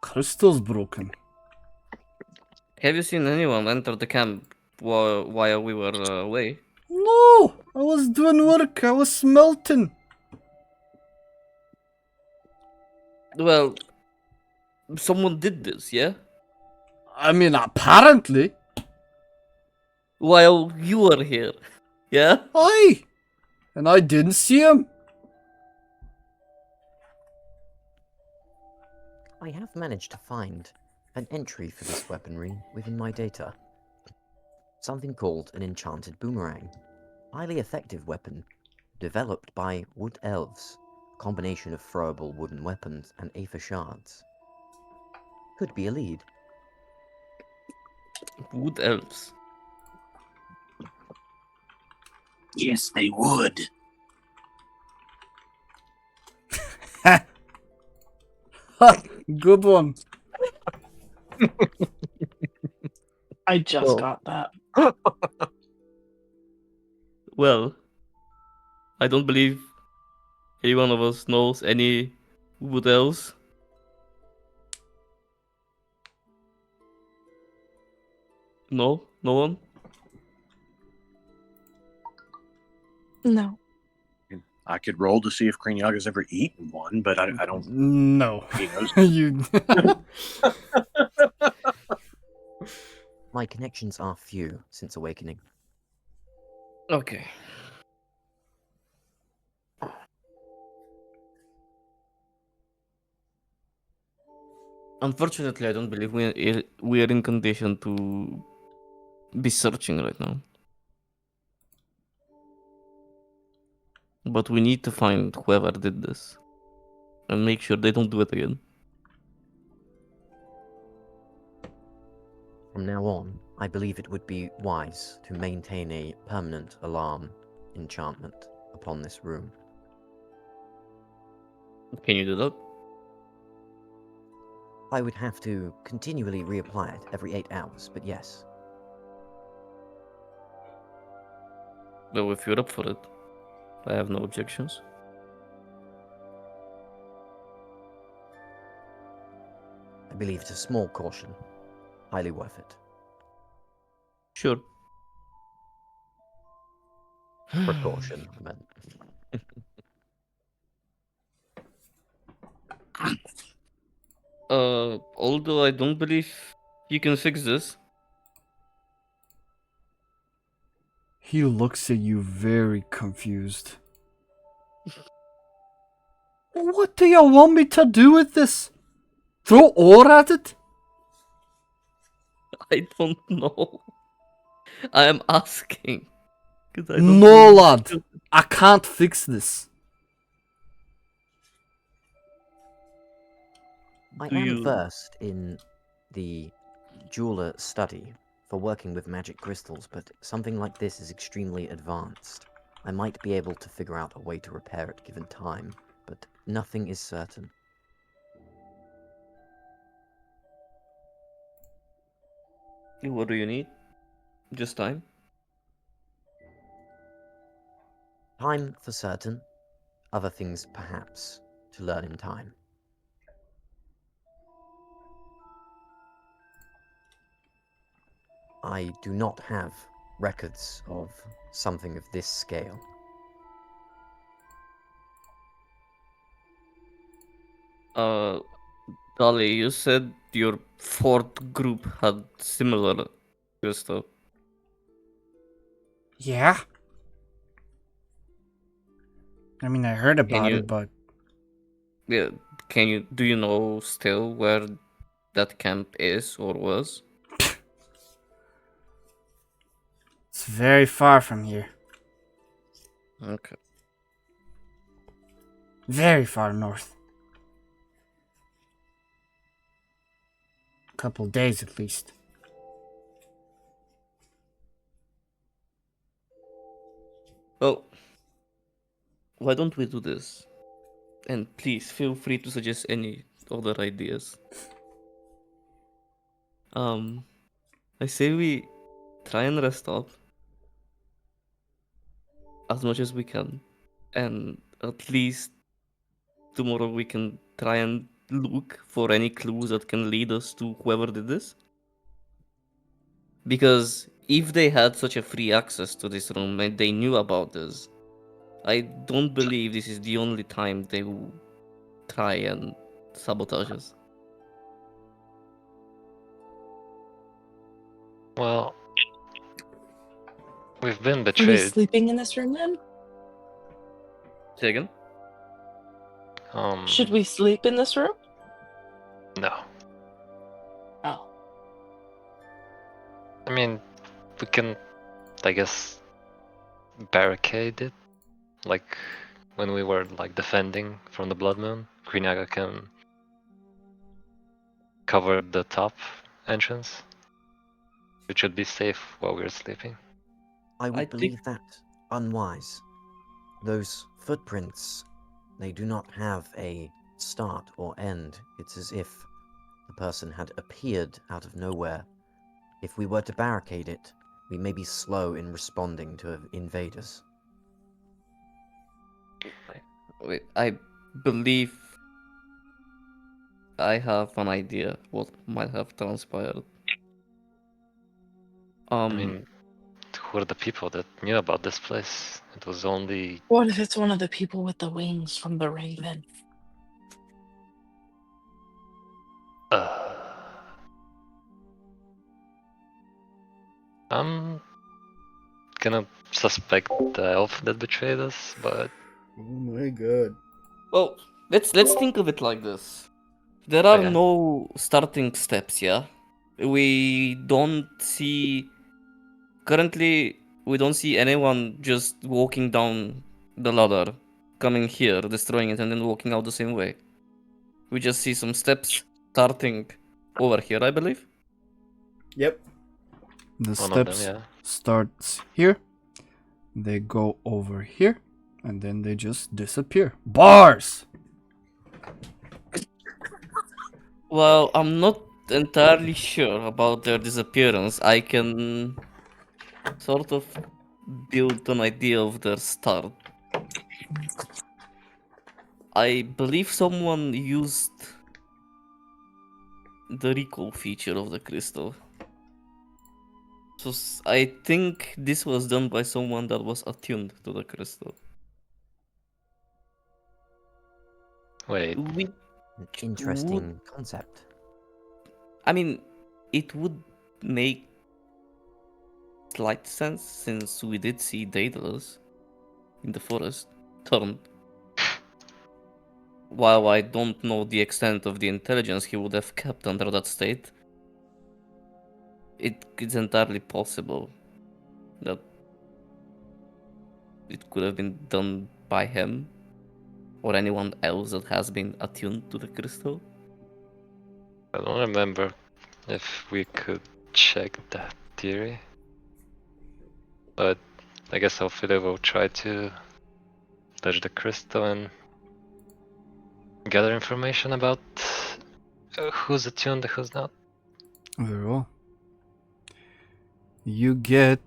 Crystal's broken. Have you seen anyone enter the camp while we were away? No! I was doing work, I was smelting. Well, someone did this, yeah? I mean, apparently. While you were here, yeah? Aye! And I didn't see him. I have managed to find an entry for this weaponry within my data. Something called an enchanted boomerang. Highly effective weapon, developed by wood elves. Combination of throwable wooden weapons and aether shards. Could be a lead. Wood elves. Yes, they would. Ha! Good one. I just Well. got that. Well, I don't believe any one of us knows any wood elves. No? No one? No. I could roll to see if Kreenyaga's ever eaten one, but I don't. No. He knows. You. My connections are few since awakening. Okay. Unfortunately, I don't believe we are in condition to be searching right now. But we need to find whoever did this and make sure they don't do it again. From now on, I believe it would be wise to maintain a permanent alarm enchantment upon this room. Can you do that? I would have to continually reapply it every 8 hours, but yes. Well, if you're up for it, I have no objections. I believe it's a small caution. Highly worth it. Sure. Precaution, I meant. Although I don't believe you can fix this. He looks at you very confused. What do you want me to do with this? Throw ore at it? I don't know. I am asking. 'Cause I don't No, believe- lad. I can't fix this. I Do am you- versed in the jeweler study for working with magic crystals, but something like this is extremely advanced. I might be able to figure out a way to repair it given time, but nothing is certain. What do you need? Just time? Time for certain, other things perhaps to learn in time. I do not have records of something of this scale. Dolly, you said your fourth group had similar stuff. Yeah? I mean, I heard about you- it, but Yeah, do you know still where that camp is or was? it's very far from here. Okay. Very far north. Couple days at least. Well, why don't we do this? And please feel free to suggest any other ideas. I say we try and rest up as much as we can, and at least tomorrow we can try and look for any clues that can lead us to whoever did this. Because if they had such a free access to this room and they knew about this, I don't believe this is the only time they will try and sabotage us. Well, we've been Are we betrayed. sleeping in this room then? Say again? Should we sleep in this room? No. Oh. I mean, we can, I guess, barricade it. Like when we were like defending from the Blood Moon, Kreenyaga can cover the top entrance. It should be safe while we're sleeping. I would I think- believe that unwise. Those footprints, they do not have a start or end. It's as if the person had appeared out of nowhere. If we were to barricade it, we may be slow in responding to invaders. Wait, I believe I have an idea what might have transpired. I mean, who are the people that knew about this place? It was only. What if it's one of the people with the wings from the Raven? I'm gonna suspect the elf that betrayed us, but Oh my god. well, let's think of it like this. There are Okay. no starting steps, yeah? We don't see currently we don't see anyone just walking down the ladder, coming here, destroying it, and then walking out the same way. We just see some steps starting over here, I believe. Yep. The one of them, steps yeah. starts here. They go over here. And then they just disappear. Bars! Well, I'm not entirely sure about their disappearance. I can sort of build an idea of their start. I believe someone used the recall feature of the crystal. So I think this was done by someone that was attuned to the crystal. Wait, We An interesting concept. I mean, it would make slight sense since we did see Daedalus in the forest turned. While I don't know the extent of the intelligence he would have kept under that state, it's entirely possible that it could have been done by him or anyone else that has been attuned to the crystal. I don't remember if we could check that theory. But I guess Aphelia will try to touch the crystal and gather information about who's attuned and who's not. Very well. You get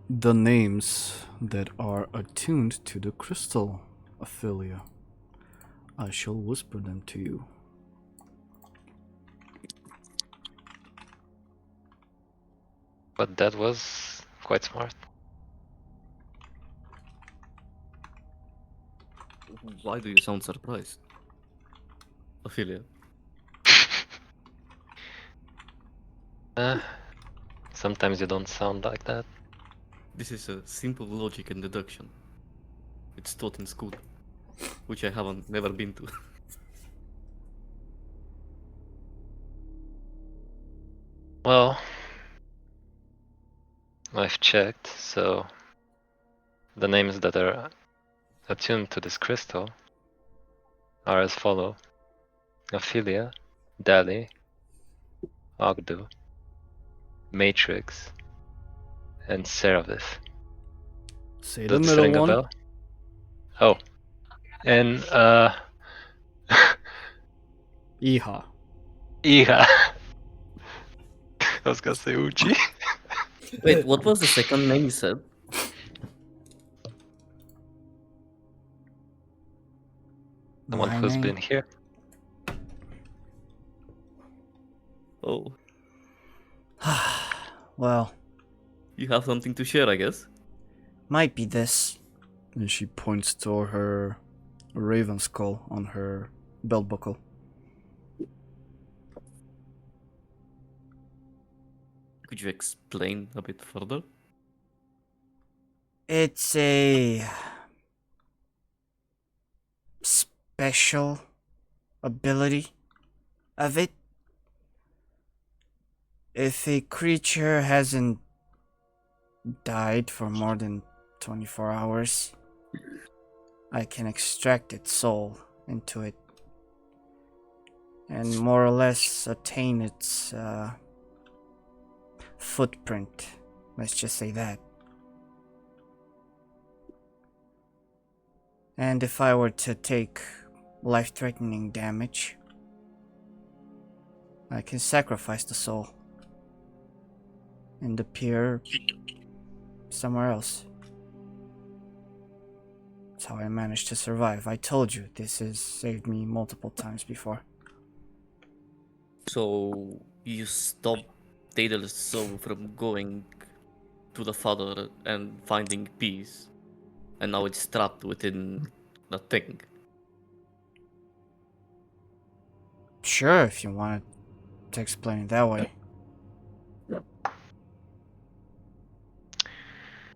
the names that are attuned to the crystal, Aphelia. I shall whisper them to you. But that was quite smart. Why do you sound surprised? Aphelia. Sometimes you don't sound like that. This is a simple logic and deduction. It's taught in school, which I haven't never been to. Well, I've checked, so the names that are attuned to this crystal are as follow: Aphelia, Dali, Ogddo, Matrix, and Seraphis. Say Does the this middle ring a one. bell? Oh, And Iha. Iha. I was gonna say Uchi. Wait, what was the second name you said? The one My who's name? been here. Oh, Well, you have something to share, I guess. might be this. And she points to her raven skull on her belt buckle. Could you explain a bit further? It's a special ability of it. If a creature hasn't died for more than 24 hours, I can extract its soul into it and more or less attain its footprint. Let's just say that. And if I were to take life-threatening damage, I can sacrifice the soul and appear somewhere else. That's how I managed to survive. I told you, this has saved me multiple times before. So you stopped Daedalus soul from going to the father and finding peace, and now it's trapped within the thing. Sure, if you wanted to explain it that way.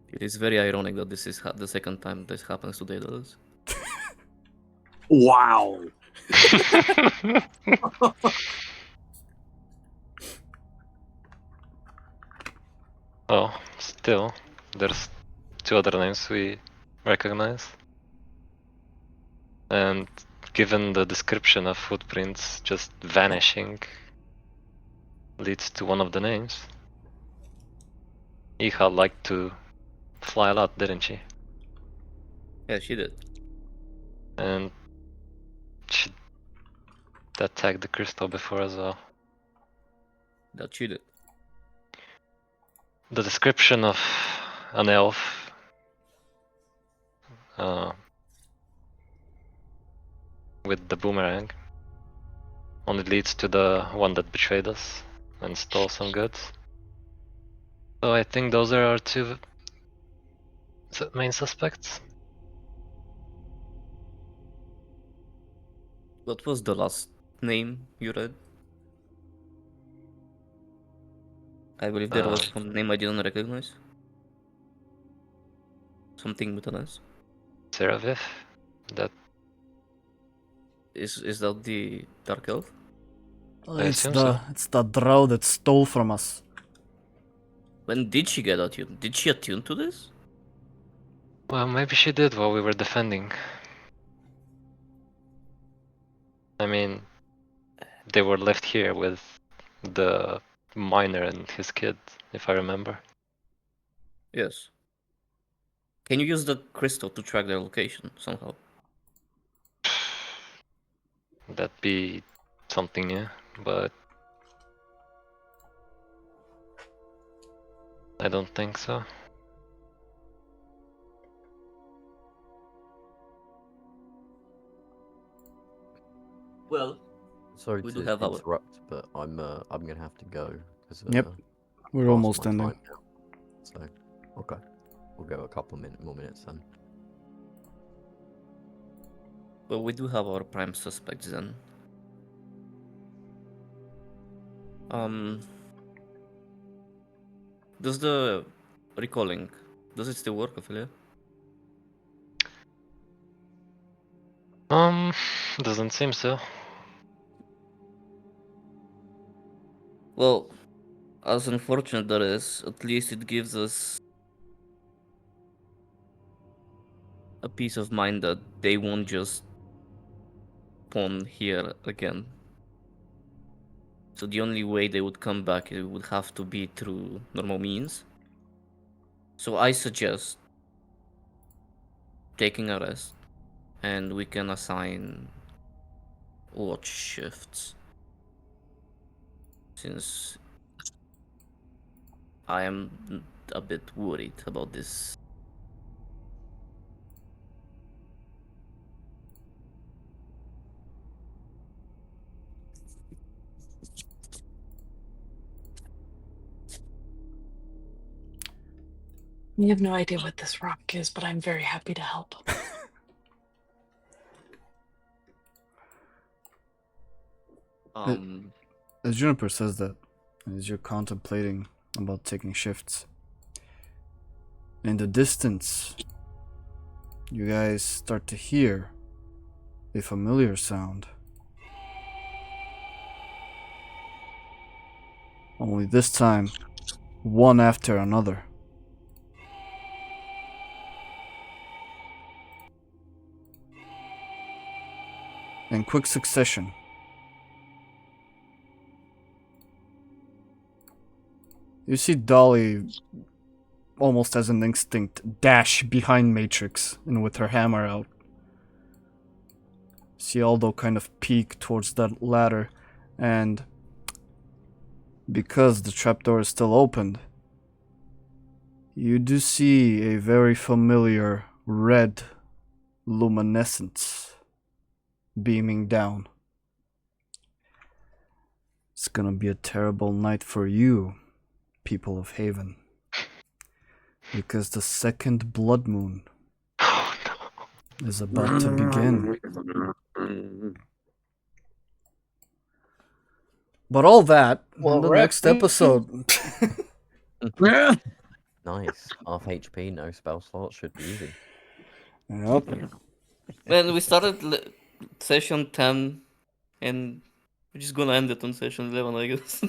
It is very ironic that this is the second time this happens to Daedalus. Wow. Oh, still, there's two other names we recognize. And given the description of footprints just vanishing leads to one of the names. Iha liked to fly a lot, didn't she? Yeah, she did. And she attacked the crystal before as well. That she did. The description of an elf with the boomerang only leads to the one that betrayed us and stole some goods. So I think those are our two main suspects. What was the last name you read? I believe there was some name I didn't recognize. Something with an S. Seraviv? That Is that the Dark Elf? I It's assume so. the drow that stole from us. When did she get attuned? Did she attune to this? Well, maybe she did while we were defending. I mean, they were left here with the miner and his kid, if I remember. Yes. Can you use the crystal to track their location somehow? That'd be something new, but I don't think so. Well, Sorry We to do have our- interrupt, but I'm gonna have to go. 'Cause, Yep, we're past almost my ending. time now. So, okay, we'll go a couple more minutes then. Well, we do have our prime suspects then. Does the recalling, does it still work, Aphelia? Doesn't seem so. Well, as unfortunate that is, at least it gives us a peace of mind that they won't just spawn here again. So the only way they would come back, it would have to be through normal means. So I suggest taking a rest and we can assign watch shifts. Since I am a bit worried about this. You have no idea what this rock is, but I'm very happy to help. As Juniper says that, as you're contemplating about taking shifts, in the distance, you guys start to hear a familiar sound. Only this time, one after another. In quick succession. You see Dolly, almost as an instinct, dash behind Matrix and with her hammer out. See Aldo kind of peek towards that ladder, and because the trapdoor is still opened, you do see a very familiar red luminescence beaming down. It's gonna be a terrible night for you, people of Haven, because the second blood moon is about to begin. But all that in the next episode. Nice. Half HP, no spell slots, should be easy. Yep. Well, we started session 10, and we're just gonna end it on session 11, I guess.